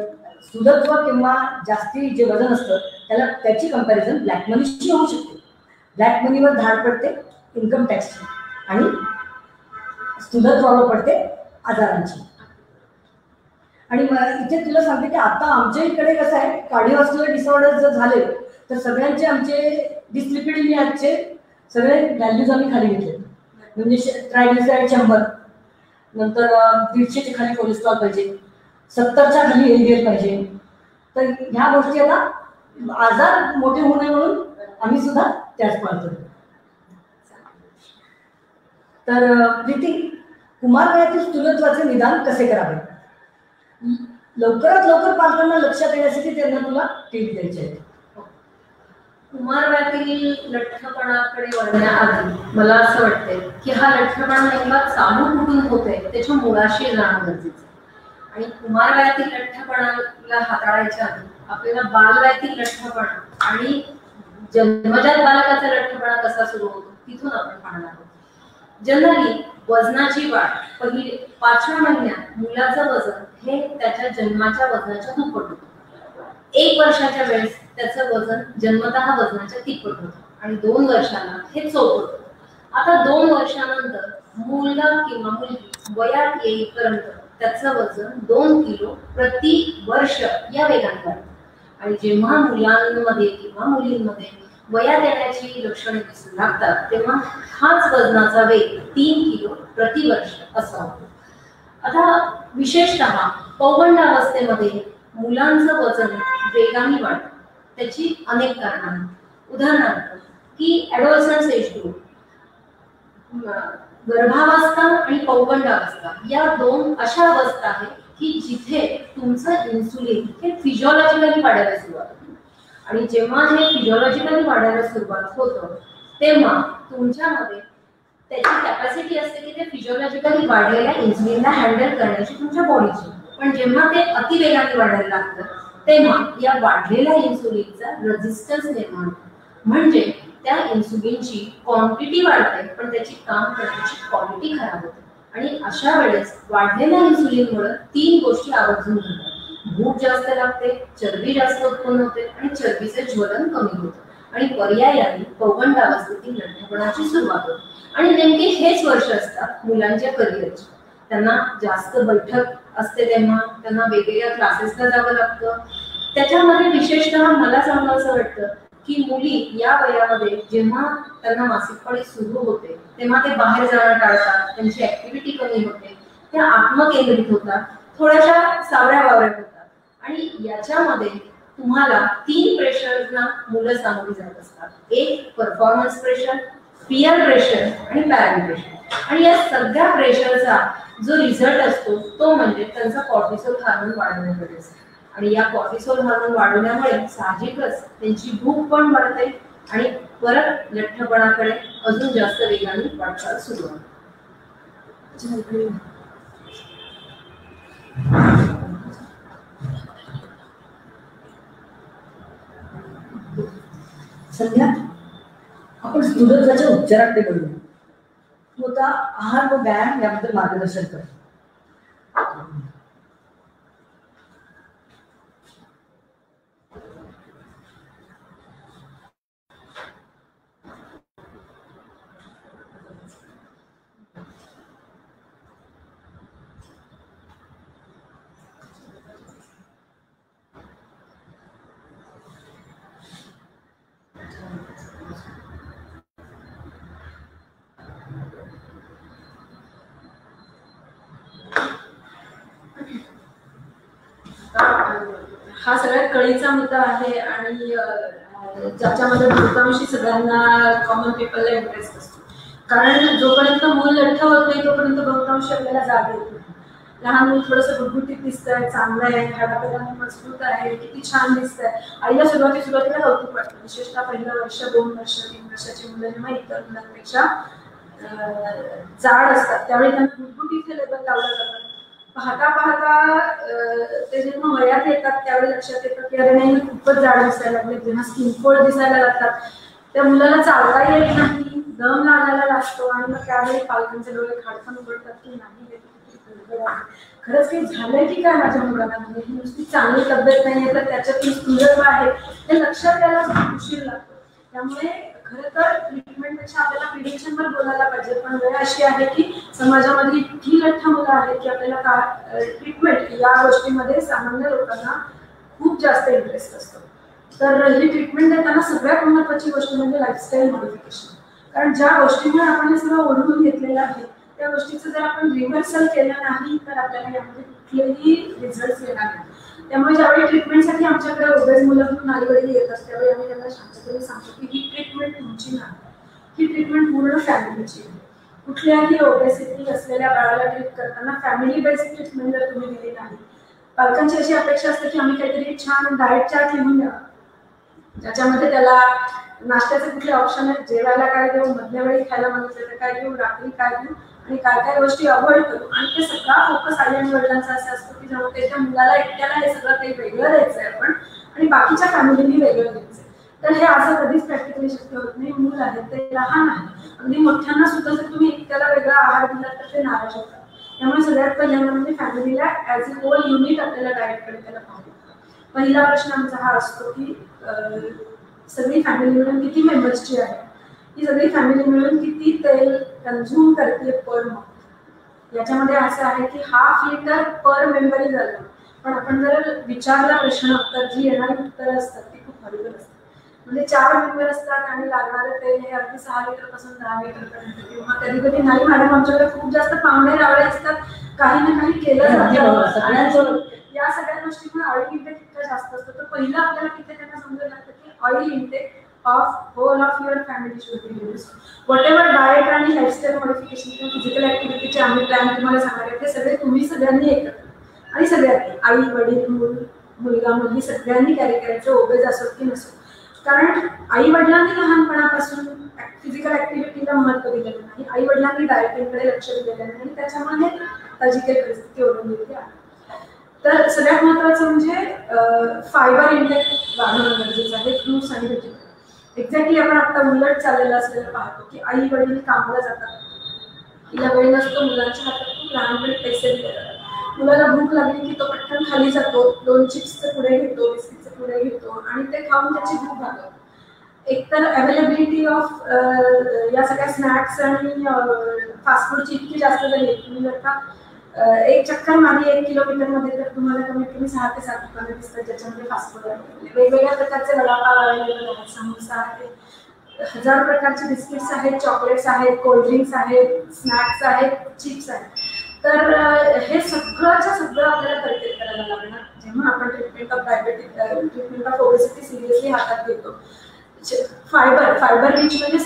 स्थूलत्व किंवा जास्ती जे वजन असतं त्याला त्याची कंपॅरिझन ब्लॅक मनीशी होऊ शकते. ब्लॅक मनीवर धाड पडते इन्कम टॅक्सची आणि स्थूलत्वावर पडते आजारांची. आणि इथे तुला सांगते की आता आमच्या इकडे कसं आहे, कार्डिओव्हास्क्युलर डिसऑर्डर जर झाले तर सगळ्यांचे आमचे डिस्लिपिडेमियाचे सगळे व्हॅल्यूज आम्ही खाली घेतले. म्हणजे ट्रायग्लिसराईड 100, नंतर 150च्या खाली कोलेस्ट्रॉल पाहिजे, 70च्या खाली एलडीएल पाहिजे. तर ह्या गोष्टी आता आजार मोठे होऊ नये म्हणून आम्ही सुद्धा त्याच पाळतो. तर प्रीती, कुमार वयातील स्थूलत्वाचे निदान कसे करावे? लवकरात लवकर पालकांना लक्षात येण्यासाठी त्यांना तुला टिप द्यायचे आहे. कुमार वयातील लठ्ठपणाकडे वळण्याआधी मला असं वाटतंय की हा लठ्ठपणा नेमका चालू कुठून होतोय त्याच्या मुळाशी जाणं गरजेचं आहे. आणि कुमार वयातील लठ्ठपणाला हाताळायच्या आधी आपल्याला बालवयातील लठ्ठपणा आणि जन्मजात बालकाचा लठ्ठपणा कसा सुरू होतो तिथून आपण पाहणार आहोत. जनरली वजनाची वाढ पहिली 5व्या महिन्यात मुलाचं वजन हे त्याच्या जन्माच्या वजनाच्या दुप्पट होतं. 1 वर्षाच्या वेळेस त्याचं वजन जन्मतः वजनाच्या तिप्पट होतं आणि 2 वर्षांना हे चौपट होतं. आता 2 वर्षानंतर मुलगा किंवा मुलगी वयात येईपर्यंत त्याचं वजन 2 किलो प्रति वर्ष या वेगाने वाढतं. आणि जेव्हा मुलांमध्ये किंवा मुलींमध्ये वयात येण्याची लक्षणे दिसू लागतात तेव्हा हाच वजनाचा वेग 3 किलो प्रति वर्ष असा होतो. आता विशेषतः पौगंडावस्थेमध्ये मुलांचं वजन वेगाने वाढतं. त्याची अनेक कारणं आहेत. उदाहरणार्थ की ॲडोलसन्स एज ग्रुप, गर्भावस्था आणि पौगंडावस्था या दोन अशा अवस्था आहेत की जिथे तुमचं इन्सुलिन हे फिजिओलॉजिकली वाढायला सुरुवात होते. आणि जेव्हा हे फिजिओलॉजिकली वाढायला सुरुवात होतं तेव्हा तुमच्यामध्ये त्याची कॅपॅसिटी असते की ते फिजिओलॉजिकली वाढलेल्या इन्सुलिनला हँडल करण्याची तुमच्या बॉडीची. पण जेव्हा ते अतिवेगाने वाढायला लागतं तेव्हा या वाढलेल्या इन्सुलिनचा रेझिस्टन्स निर्माण होतो. म्हणजे त्या इन्सुलिनची क्वांटिटी वाढते पण त्याची काम करण्याची क्वालिटी खराब होते. आणि अशा वेळेस वाढलेल्या इन्सुलिनमुळे 3 गोष्टी आवर्जून होतात. भूक जास्त लागते, चरबी जास्त उत्पन्न होते आणि चरबीचे ज्वलन कमी होते. आणि पर्यायाने पौगंडावस्थेतील लठ्ठपणाची सुरुवात होते. आणि नेमके हेच वर्ष असतात मुलांच्या करिअरचे. त्यांना जास्त बैठक असते, तेव्हा त्यांना वेगवेगळ्या क्लासेसला जावं लागतं. त्याच्यामध्ये विशेषतः मला सांगावं असं वाटतं की मुली या वयामध्ये जेव्हा त्यांना मासिक पाळी सुरू होते तेव्हा ते बाहेर जाणं टाळतात, त्यांची ऍक्टिव्हिटी कमी होते, त्या आत्मकेंद्रित होतात, थोड्याशा सावऱ्या वावऱ्या होतात. आणि याच्यामध्ये तुम्हाला 3 प्रेशर्सना मुलं सामोरी जात असतात. एक परफॉर्मन्स प्रेशर, पियर प्रेशर आणि पॅरेंट प्रेशर. आणि या सगळ्या प्रेशरचा जो रिझल्ट असतो तो म्हणजे त्यांचा कॉर्टिसोल हार्मोन वाढवण्याकडे असतो. आणि या कॉर्टिसोल हार्मोन वाढवण्यामुळे साहजिकच त्यांची भूक पण वाढते आणि परत लठ्ठपणाकडे अजून जास्त वेगाने वाटचाल सुरू होते. संध्या आपण हृदयाच्या उपचाराकडे बोलू. तू आता आहार व व्यायाम याबद्दल मार्गदर्शन कर. हा सगळ्यात कळीचा मुद्दा आहे आणि ज्याच्यामध्ये बहुतांशी सगळ्यांना कॉमन पीपलला इंटरेस्ट असतो. कारण जोपर्यंत मूल लठ्ठ होत नाही तोपर्यंत बहुतांशी आपल्याला जाग येत नाही. लहान मूल थोडंसं गुटगुटीत दिसतंय, चांगलं आहे, हाडापिडाने मजबूत आहे, किती छान दिसतंय. आईला सुरुवातीला कौतुक वाटतं. विशेषतः पहिलं वर्ष, 2 वर्ष, 3 वर्षाची मुलं जेव्हा इतर मुलांपेक्षा जाड असतात त्यावेळी त्यांना गुटगुटीचे लेबल लावलं जातं. पाहता पाहता ते जेव्हा वयात येतात त्यावेळी लक्षात येतं की अरे नाही खूपच जाड दिसायला लागले. जेव्हा स्किनफोल्ड दिसायला लागतात त्या मुलाला चालता येत नाही, दम लागायला लागतो आणि मग त्यावेळी पालकांचे डोळे खाडकन उघडतात की नाही खरंच काही झालंय की काय माझ्या मुलाला. म्हणजे ही नुसती चांगली तब्येत नाहीये तर त्याच्यातून सुंदर आहे हे लक्षात यायला उशीर लागतो. त्यामुळे खरं तर ट्रीटमेंटपेक्षा आपल्याला प्रिव्हेन्शनवर बोलायला पाहिजे. पण वेळ अशी आहे की समाजामध्ये इतकी लठ्ठ मुलं आहेत की आपल्याला ट्रीटमेंट या गोष्टीमध्ये सामान्य लोकांना खूप जास्त इंटरेस्ट असतो. तर ही ट्रीटमेंट देताना सगळ्यात महत्त्वाची गोष्ट म्हणजे लाईफस्टाईल मॉडिफिकेशन. कारण ज्या गोष्टींमुळे आपण हे सगळं ओढवून घेतलेलं आहे त्या गोष्टीचं जर आपण रिव्हर्सल केलं नाही तर आपल्याला यामध्ये कुठलेही रिझल्ट येणार नाही. त्यामुळे ज्यावेळी ट्रीटमेंटसाठी आमच्याकडे ओबेस मुलं म्हणून आईवडील येतात त्यावेळी आम्ही त्यांना शांतपणे सांगतो की ही ट्रीटमेंट तुमची नाही, ही ट्रीटमेंट पूर्ण फॅमिलीची आहे. कुठल्याही ओबेसिटी असलेल्या बाळाला ट्रीट करताना फॅमिली बेस्ड ट्रीटमेंट जर तुम्ही दिली नाही, पालकांची अशी अपेक्षा असते की आम्ही काहीतरी छान डाएट चार्ट लिहून द्यावा ज्याच्यामध्ये त्याला नाश्त्याचे कुठले ऑप्शन आहेत, जेवायला काय देऊ, मधल्या वेळी खायला मागितलं तर काय देऊ, रात्री काय देऊ आणि काय काय गोष्टी अवॉइड करू. आणि ते सगळा फोकस आई आणि वडिलांचा असा असतो की जेव्हा त्या मुलाला एकट्याला हे सगळं काही वेगळं द्यायचंय आपण आणि बाकीच्या फॅमिलीनी वेगळं द्यायचंय. तर हे असं कधीच प्रॅक्टिकली शक्य होत नाही. मूल आहे ते लहान आहे, अगदी मोठ्यांना सुद्धा जर तुम्ही एकट्याला वेगळा आहार दिला तर ते नाराज होतात. त्यामुळे सगळ्यात पहिल्यांदा म्हणजे फॅमिलीला ऍज अ होल युनिट आपल्याला डाएटकडे त्याला पाहायला. पहिला प्रश्न आमचा हा असतो की सगळी फॅमिली मिळून किती मेंबर्सची आहे, ही सगळी फॅमिली मिळून किती तेल कन्झ्युम करते पर मंथ. याच्यामध्ये असं आहे की 1/2 लिटर पर मेंबरही झालं. पण आपण जर विचारला प्रश्न तर जी येणारी उत्तरं असतात ती खूप हलकं असतात. म्हणजे 4 मेंबर असतात आणि लागणारे तेल हे अगदी 6 लिटर पासून 10 लिटर पर्यंत, किंवा कधी कधी नाही मॅडम आमच्याकडे खूप जास्त पाहुणे रावळे असतात, काही ना काही केलं जातं आणि या सगळ्या गोष्टींमुळे ऑइल इंटेक इतका जास्त असतो. तर पहिलं आपल्याला तिथे त्यांना समजायला लागतं की oil intake of whole of your family should be use. Whatever diet आणि लाईफस्टाईल मॉडिफिकेशन किंवा फिजिकल ऍक्टिव्हिटीचे आम्ही प्लॅन तुम्हाला सांगणार आहे ते सगळे तुम्ही सगळ्यांनी एकत्र आणि सगळ्यांनी आई वडील मुलगा मुलगी सगळ्यांनी कॅरी करायचं, ओबेज असो की नसो. कारण आई वडिलांनी लहानपणापासून फिजिकल ऍक्टिव्हिटीला महत्त्व दिलेलं नाही, आई वडिलांनी डाएटिंगकडे लक्ष दिलेलं नाही आणि त्याच्यामुळे ताजी काही परिस्थिती ओढवलेली आहे. तर सगळ्यात महत्त्वाचं म्हणजे फायबर इंटेक वाढवणं गरजेचं आहे, फ्रूट्स आणि व्हेजिटेबल. एक्झॅक्टली आपण आता उलट चाललेलं असलेलं पाहतो की आई वडील कामाला जातात, तिला वेळ नसतो, मुलांच्या हातात खूप लहानपणी पैसे दिले जातात, मुलाला भूक लागली की तो पटकन खाली जातो, 2 चिप्सचे पुढे घेतो, बिस्किटचे पुढे घेतो आणि ते खाऊन त्याची भूक भागवतो. एकतर अवेलेबिलिटी ऑफ या सगळ्या स्नॅक्स आणि फास्ट फूडची इतकी जास्त झाली, तुम्ही जर का एक चक्कर मारली 1 किलोमीटर मध्ये तर तुम्हाला कमीत कमी 6 ते 7 दुकानं दिसतात ज्याच्यामध्ये फास्ट फूड आहे. वेगवेगळ्या प्रकारचे वडापाव अवेलेबल आहेत, समोसा आहे, 1000 प्रकारचे बिस्किट्स आहेत, चॉकलेट्स आहेत, कोल्ड्रिंक्स आहेत, स्नॅक्स आहेत, चिप्स आहेत. तर हे सगळंच्या सगळं आपल्याला कल्टिवेट करायला लागणार जेव्हा आपण treatment of diabetic treatment of obesity seriously हातात घेतो. फायबर रिच म्हणजे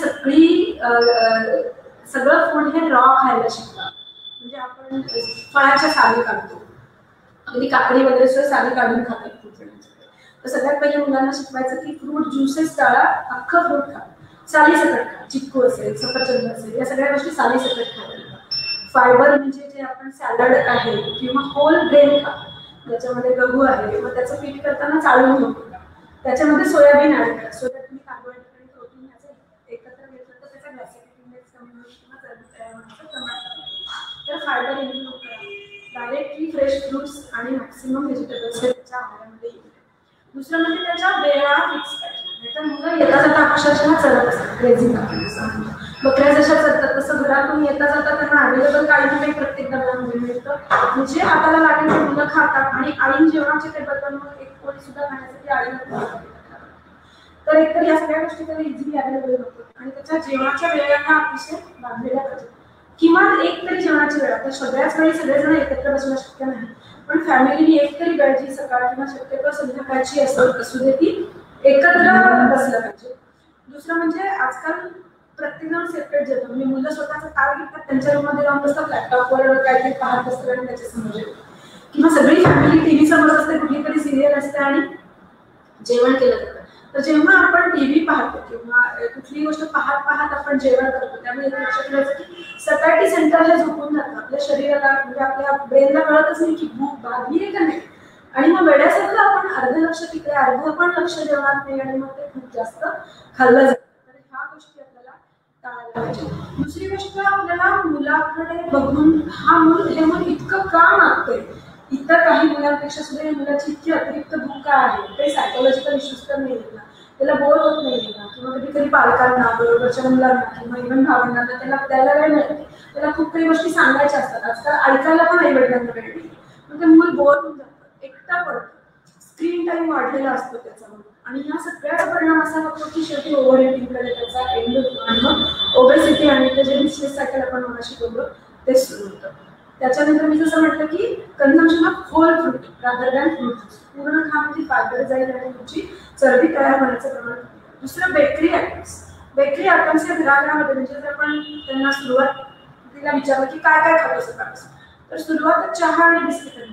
सगळं फूड हे रॉ खायला शिकतात. म्हणजे आपण फळाच्या साली काढतो, अगदी काकडी वगैरे सुद्धा साली काढून खातात खूप जण. तर सगळ्यात पहिले मुलांना शिकवायचं की फ्रूट ज्युसेस टाळा, अख्खं फ्रूट खा, साली सकट खा, चिक्कू असेल, सफरचंद असेल, या सगळ्या गोष्टी साली सकट खायला. फायबर म्हणजे जे आपण सॅलड आहे किंवा होल ग्रेन खा, ज्याच्यामध्ये गहू आहे, मग त्याचं पीठ करताना चाळून घेऊ, त्याच्यामध्ये सोयाबीन ऍड करा. सोयाबीन कार्बोहायड्रेट आणि प्रोटीन याचं एकत्र घेतलं तर त्याचा ग्लायसेमिक इंडेक्स कमी होईल किंवा चरबी तयार होण्याचं प्रमाण कमी. तर फायबर इन्क्लूड करा, डायरेक्टली फ्रेश फ्रुट्स आणि मॅक्सिमम व्हेजिटेबल्स हे त्याच्या आहारामध्ये येईल. दुसरं म्हणजे त्याच्या वेळा फिक्स करायच्या. नाहीतर मुलं येता जाता अक्षरशः चढत असतात, क्रेझी बकऱ्या जशा चढतात तसं घरातून येता जाता त्यांना अवेलेबल काही ना काही प्रत्येक डब्यामध्ये मिळतं. म्हणजे हाताला लागेल ते मुलं खातात आणि आई जेवणाच्या टेबलवर एक पोळी सुद्धा खाण्यासाठी आईला. तर एकतर या सगळ्या गोष्टी त्याला इझिली अवेलेबल होतात आणि त्याच्या जेवणाच्या वेळांना अतिशय बांधलेल्या पाहिजे. किमान एक तरी जेवणाची वेळ, तर सगळ्याच वेळी सगळेजण एकत्र बसणं शक्य नाही, पण फॅमिलीनी एक तरी वेळ जी सकाळ किंवा शक्यतो संध्याकाळची असू दे ती एकत्र बसलं पाहिजे. दुसरं म्हणजे आजकाल प्रत्येकजण सेपरेट जेवतो, म्हणजे मुलं स्वतःचा ताट घेतात, त्यांच्या रूममध्ये जाऊन बसतात, लॅपटॉपवर काहीतरी पाहत असतात आणि त्याच्या समोर किंवा सगळी फॅमिली टीव्ही समोर असते, कुठली तरी सिरियल असते आणि जेवण केलं जातं. तर जेव्हा आपण टीव्ही पाहतो किंवा कुठली गोष्ट पाहत आपण जेवण करतो, त्यामुळे लक्षात ठेवायचं की सकाळी सेंटर हे झोपून जातं, आपल्या शरीराला म्हणजे आपल्या ब्रेनला कळतच नाही की भूक भागली आहे का नाही, आणि मग वेळासारखं आपण अर्ध लक्ष तिकडे अर्ध पण लक्ष जेवणात नाही आणि मग ते खूप जास्त खाल्लं जातं. तर ह्या गोष्टी आपल्याला टाळायला पाहिजे. दुसरी गोष्ट, आपल्याला मुलाकडे बघून हे मूल इतकं का मागतंय, इतर काही मुलांपेक्षा सुद्धा या मुलाची इतकी अतिरिक्त भूक का आहे, काही सायकोलॉजिकल इश्यूज तर नाही ना, त्याला बोर होत नाही ना, किंवा कधी कधी पालकांना बरोबरच्या मुलांना किंवा इव्हन भावंडांना त्याला द्यायला वेळ मिळते, त्याला खूप काही गोष्टी सांगायच्या असतात. आजकाल ऐकायला पण आई वडिलांना वेळ नाही, मग ते मूल बोर होऊन जातं, एकटा पडतं, स्क्रीन टाइम वाढलेला असतो त्याचा, आणि ह्या सगळ्याचा परिणाम असा होतो की शेवटी ओव्हर इटिंगकडे त्याचा एंड होतो आणि मग ओबेसिटी आणि ते जे डिस्ट्रेस सायकल आपण मला शिकवलं ते सुरू होतं. त्याच्यानंतर मी जसं म्हटलं की consumption of whole fruit rather than fruit juice, पूर्ण खाण्याची फायबर जाईल आणि तुमची चरबी तयार होण्याचं प्रमाण. दुसरं बेकरी आयटम्स या घराघरामध्ये, म्हणजे जर आपण त्यांना सुरुवातीला विचारलं की काय काय खातो सकाळपासून, तर सुरुवात चहा आणि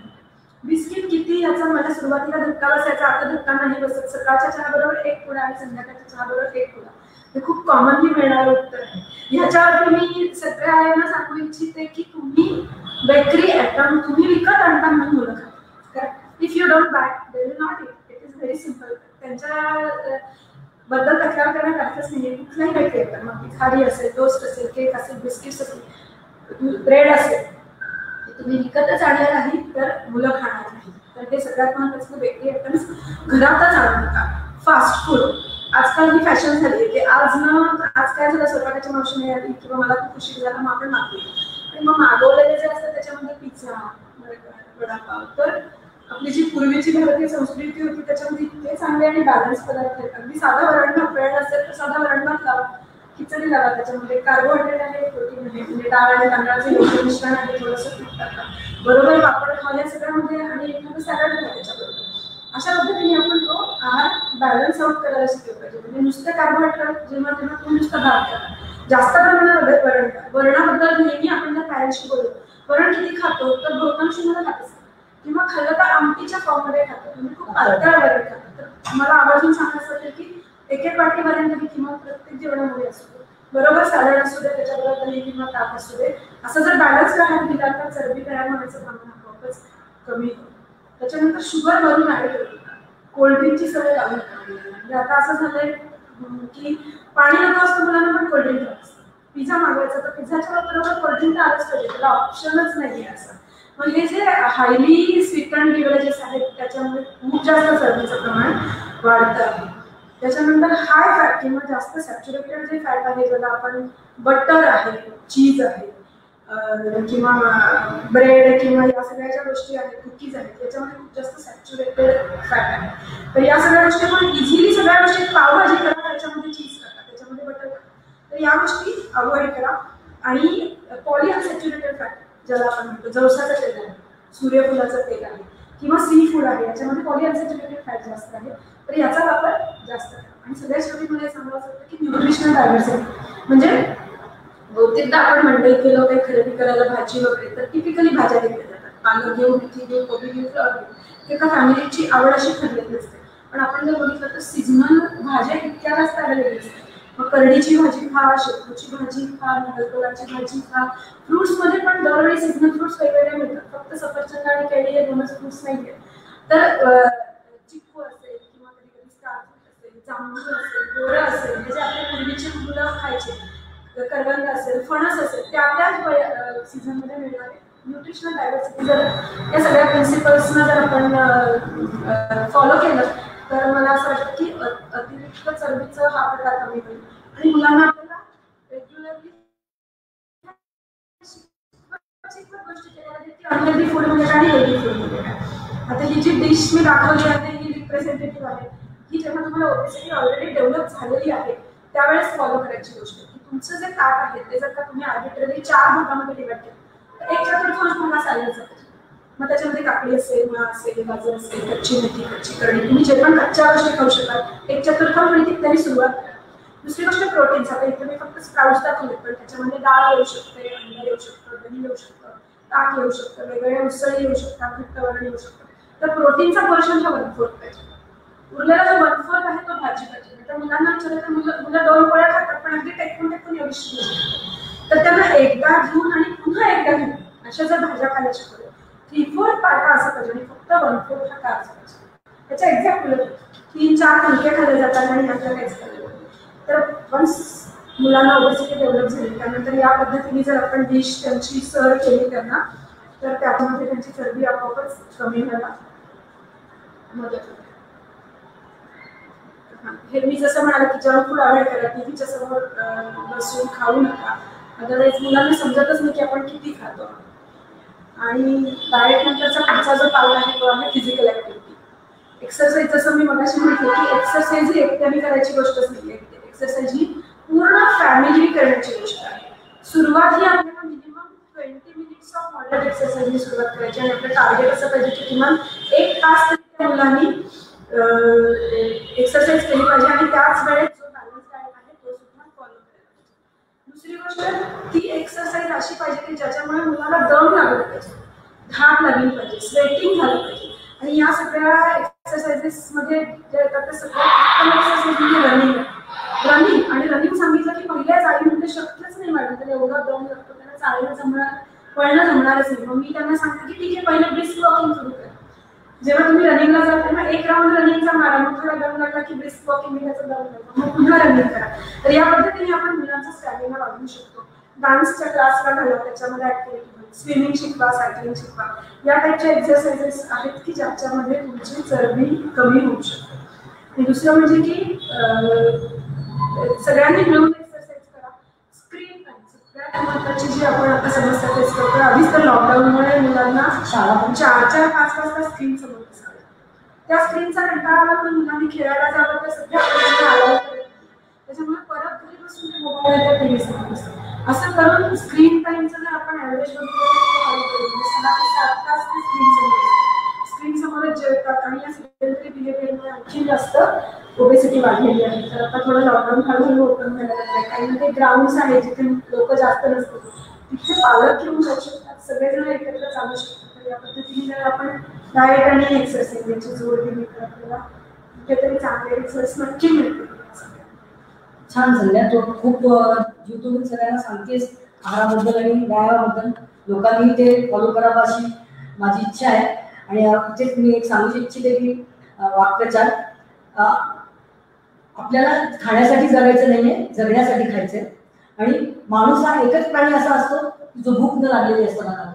बिस्किट किती याचा मला सुरुवातीला धक्का बसायचा, आता धक्का नाही बसत. सकाळच्या चहाबरोबर 1 पुडा आणि संध्याकाळच्या चहाबरोबर 1 पुडा, हे खूप कॉमनली मिळणारं उत्तर आहे. ह्याच्यावर मी सगळ्या आयांना सांगू इच्छिते की तुम्ही बेकरी आयटम तुम्ही विकत आणता म्हणून मुलं खातात. If you don't buy they will not it. It is very simple. त्यांच्या बद्दल तक्रार करण्यात अर्थच नाही. कुठलाही बेकरी आयटम, मग खारी असेल, टोस्ट असेल, केक असेल, बिस्किट्स असेल, ब्रेड असेल, तुम्ही विकतच आणलं नाही तर मुलं खाणार नाही. तर हे सगळ्यात महत्त्वाचं, बेकरी आयटम्स घरातच आणू नका. फास्ट फूड आजकाल ही फॅशन झाली की आज काय झालं, स्वयंपाकाची मावशी नाही आली किंवा मला खूप उशीर झाला, मग आपण मागवलं आणि मग मागवलेले जे असतात त्याच्यामध्ये पिझ्झा, वडापाव. तर आपली जी पूर्वीची भारतीय संस्कृती होती त्याच्यामध्ये इतके चांगले आणि बॅलन्स पदार्थ आहेत. अगदी साधा वरण भात वेळ असेल तर साधा वरण भात लावा, खिचडी लावा, त्याच्यामध्ये कार्बोहायड्रेट आहे, प्रोटीन आहे, म्हणजे डाळ आणि तांदळाचे योग्य मिश्रण आहे, थोडंसं पीठ टाका, बरोबर पापड खाण्या सगळ्यामध्ये आणि एखादं सॅलड घ्या त्याच्याबरोबर. अशा पद्धतीने आपण तो आहार बॅलन्स आउट करायला शिकलो पाहिजे. म्हणजे नुसतं कार्बोहायड्रेट जेव्हा तेव्हा तुम्ही नुसतं भात करा, जास्त प्रमाणात वरणाबद्दल नेहमी आपण त्या पॅरेंट्सशी बोलतो, वरण किती खातो तर बहुतांश मुलं खात असतात किंवा खाल्लं तर आमटीच्या फॉर्ममध्ये खातात, म्हणजे खूप पातळ वरण खातात. तर मला आवर्जून सांगायचं होतं की एक एक वाटी वरण तरी किंवा प्रत्येक जेवणामध्ये असतो, बरोबर सॅलड असू दे, त्याच्याबरोबर दही किंवा ताक असू दे, असं जर बॅलन्स आहार दिला तर चरबी तयार होण्याचं प्रमाण आपोआपच कमी होतं. त्याच्यानंतर शुगर वरून ऍड करू नका, कोल्ड्रिंकची सवय लावू नका. म्हणजे आता असं झालंय की पाणी नको असतं मुलांना पण कोल्ड्रिंक असतं, पिझ्झा मागवायचा तर पिझ्झाच्या बरोबर कोल्ड्रिंक तर आलंच पाहिजे, त्याला ऑप्शनच नाही आहे असं. मग हे जे हायली स्वीटन बिव्हरेजेस आहेत त्याच्यामुळे खूप जास्त चरबीचं प्रमाण वाढतं आहे. त्याच्यानंतर हाय फॅट किंवा जास्त सॅच्युरेटेड जे फॅट आहे, ज्याला आपण बटर आहे, चीज आहे किंवा ब्रेड किंवा या सगळ्या ज्या गोष्टी आहेत, कुकीज आहेत, त्याच्यामध्ये खूप जास्त सॅच्युरेटेड फॅट आहे. तर या सगळ्या गोष्टी आपण इझिली सगळ्या गोष्टी पावभाजी करा, त्याच्यामध्ये चीज टाका, त्याच्यामध्ये बटर टाका, तर या गोष्टी अवॉइड करा. आणि पॉलीअनसॅच्युरेटेड फॅट ज्याला आपण म्हणतो, जवसाचं तेल आहे, सूर्यफुलाचं तेल आहे किंवा सी फूड आहे, याच्यामध्ये पॉलीअनसॅच्युरेटेड फॅट जास्त आहे, तर याचा वापर जास्त करा. आणि सगळ्यात शेवटी मला सांगायचं होतं की न्यूट्रिशनल डायव्हर्सिटी, म्हणजे बहुतेकदा आपण मंडईत गेलो काही खरेदी करायला भाजी वगैरे तर टिपिकली भाज्या घेतल्या जातात, पालक घेऊ, मेथी घेऊ, कोबी घेऊ, फ्लॉवर घेऊ, एका फॅमिलीची आवड अशी ठरलेली असते. पण आपण जर बघितलं तर सीझनल भाज्या इतक्या जास्त अवेलेबल असतात. मग करडीची भाजी खा, शेपूची भाजी खा, मुगलकोलाची भाजी खा, फ्रुट्समध्ये पण दरवेळी सीझनल फ्रुट्स वेगवेगळे मिळतात, फक्त सफरचंद आणि केळी हे दोनच फ्रुट्स नाही आहेत. तर चिक्कू असेल किंवा कधी कधी स्टार फ्रूट असेल, जांभूळ असेल, बोरं असेल, म्हणजे जे आपले पूर्वीचे मुलं खायचे, करवंद असेल, फणस असेल, त्या त्याच सीझनमध्ये मिळणारे न्यूट्रिशनल डायव्हर्सिटी जर या सगळ्या प्रिन्सिपल्सना जर आपण फॉलो केलं तर मला असं वाटतं की अतिरिक्त चरबीचं हा प्रकार कमी होईल. आणि मुलांना आपल्याला रेग्युलरली गोष्टी केल्या पाहिजेत की अनहेल्दी फूड म्हणजे काय आणि हेल्दी फूड म्हणजे काय. आता ही जी डिश मी दाखवली आहे ही रिप्रेझेंटेटिव्ह आहे, ही जेव्हा तुम्हाला ओबेसिटी ऑलरेडी डेव्हलप झालेली आहे त्यावेळेस फॉलो करायची गोष्ट. तुमचं जे ताट आहे ते जर का तुम्ही आर्बिट्ररी 4 भागामध्ये डिवाइड केलं तर 1/4 भाग सॅलडचा पाहिजे. मग त्याच्यामध्ये काकडी असेल, मुळा असेल, गाजर असेल, कच्ची मेथी, कच्ची करडी, तुम्ही जे पण कच्च्या गोष्टी खाऊ शकाल 1/4 मिळतील तरी सुरुवात करा. दुसरी गोष्ट प्रोटीन्स. आता इथे मी फक्त स्प्राउट्स दाखवले पण त्याच्यामध्ये डाळ येऊ शकते, अंडा येऊ शकतं, दही येऊ शकतं, ताक येऊ शकतं, वेगवेगळ्या उसळी येऊ शकतात, घट्टवरण येऊ शकतं. तर प्रोटीनचा पोर्शन हा 1/4 पाहिजे. उरलेला जो 1/4 आहे तो भाजी पाहिजे. तर मुलांना विचारलं तर मुलं 2 पोळ्या खातात पण अगदी टेकून एवढी तर त्यांना एकदा घेऊन आणि पुन्हा एकदा घेऊन अशा जर भाज्या खायला शिकवल्या 3/4 पार्टा असं पाहिजे आणि फक्त 1/4 हा कार्ब्स पाहिजे. त्याच्या एक्झॅक्ट उलट 3-4 फुलके खाल्ले जातात आणि नंतर काहीच खाल्लं जातं. तर वन्स मुलांना ओबेसिटी डेव्हलप झाली त्यानंतर या पद्धतीने जर आपण डिश त्यांची सर्व केली त्यांना तर त्यामध्ये त्यांची चरबी आपोआपच कमी व्हायला मदत होते. हे मी जसं म्हणाले की जंक फूड अवॉइड करा, टीव्हीच्या समोर बसून खाऊ नका. अदरवाईज मुलांना समजतच नाही की आपण किती खातो. आणि डाएट नंतरचा पुढचा जो पाऊल आहे तो आहे फिजिकल ऍक्टिव्हिटी. एक्सरसाइज. जसं मी मगाशी म्हटलं की एक्सरसाइज ही एकट्याने करायची गोष्टच नाही. एक्सरसाइज ही पूर्ण फॅमिली करण्याची गोष्ट आहे. सुरुवात ही आपल्याला मिनिमम 20 मिनिट्स ऑफ मॉडरेट एक्सरसाइजने सुरुवात करायची आणि आपलं टार्गेट असं पाहिजे की किमान 1 तास तरी त्या मुलांनी एक्सरसाइज केली पाहिजे आणि त्याच वेळेत जो बॅलन्स डाएट आहे तो सुद्धा फॉलो करायला पाहिजे. दुसरी गोष्ट ती एक्सरसाइज अशी पाहिजे की ज्याच्यामुळे मुलाला दम लागला पाहिजे, घाम लागली पाहिजे, स्वेटिंग झालं पाहिजे. आणि या सगळ्या एक्सरसाइजेस मध्ये जे येतात ते सगळ्यात एक्सरसाइज म्हणजे रनिंग आहे. रनिंग आणि रनिंग सांगितलं की पहिल्या जाळीमध्ये शक्यच नाही वाटत तर एवढा दम लागतो त्यांना चालायला जमणार, पळणं जमणारच नाही. मग मी त्यांना सांगते की ठीक आहे पहिलं ब्रिस्क वॉकिंग सुरू करा. जेव्हा तुम्ही रनिंगला जाल तेव्हा 1 राऊंड रनिंगचा मारा, मग थोडा दम लागला की ब्रिस्क वॉकिंग त्याचा दम लागला मग पुन्हा रनिंग करा. तर या पद्धतीने आपण मुलांचा स्टॅमिना वाढवू शकतो. डान्सच्या क्लासला घाला, त्याच्यामध्ये ऍक्टिव्हिटी, स्विमिंग शिकवा, सायकलिंग शिकवा, या टाईपच्या एक्सरसाइजेस आहेत की ज्याच्यामध्ये तुमची चरबी कमी होऊ शकते. आणि दुसरं म्हणजे की सगळ्यांनी मिळून एक्सरसाइज करा. स्क्रीन टाइम सगळ्यात महत्त्वाची जी आपण आता समस्या फेस करतो, आधीच तर लॉकडाऊनमुळे मुलांना शाळा पण 4-4-5 वाजता स्क्रीन समोर बसावं. त्या स्क्रीनचा कंटाळा आला पण मुलांनी खेळायला जावं तर सध्या आला. त्याच्यामुळे परत घरी बसून ते मोबाईल टीव्ही समोर बसतात. असं करून स्क्रीन टाइमचं जर आपण ॲव्हरेज बघितलं 6 ते 7 तास ते स्क्रीन समोरच जेवतात आणि या सेडेंटरी बिहेवियरमुळे आणखी जास्त ओबेसिटी वाढलेली आहे. तर आता थोडं लॉकडाऊन हळूहळू ओपन करायला लागलं. काही मध्ये ग्राउंड्स आहेत जिथे लोक जास्त नसतात, तिथे पालक घेऊन जाऊ शकतात, सगळेजण एकत्र चालू शकतात. तर या पद्धतीने जर आपण डाएट आणि एक्सरसाइज याची जोड दिली तर आपल्याला कुठेतरी चांगले रिझल्ट्स नक्की मिळतील. छान झाल्या. तो खूप युट्यूब सगळ्यांना सांगतेस आहाराबद्दल आणि व्यायामाबद्दल. लोकांनी ते फॉलो करावं अशी माझी इच्छा आहे. आणि तिथेच मी एक सांगू इच्छिते की वाक्प्रचार, आपल्याला खाण्यासाठी जगायचं नाहीये, जगण्यासाठी खायचंय. आणि माणूस हा एकच प्राणी असा असतो जो भूक न लागलेली असतो ना,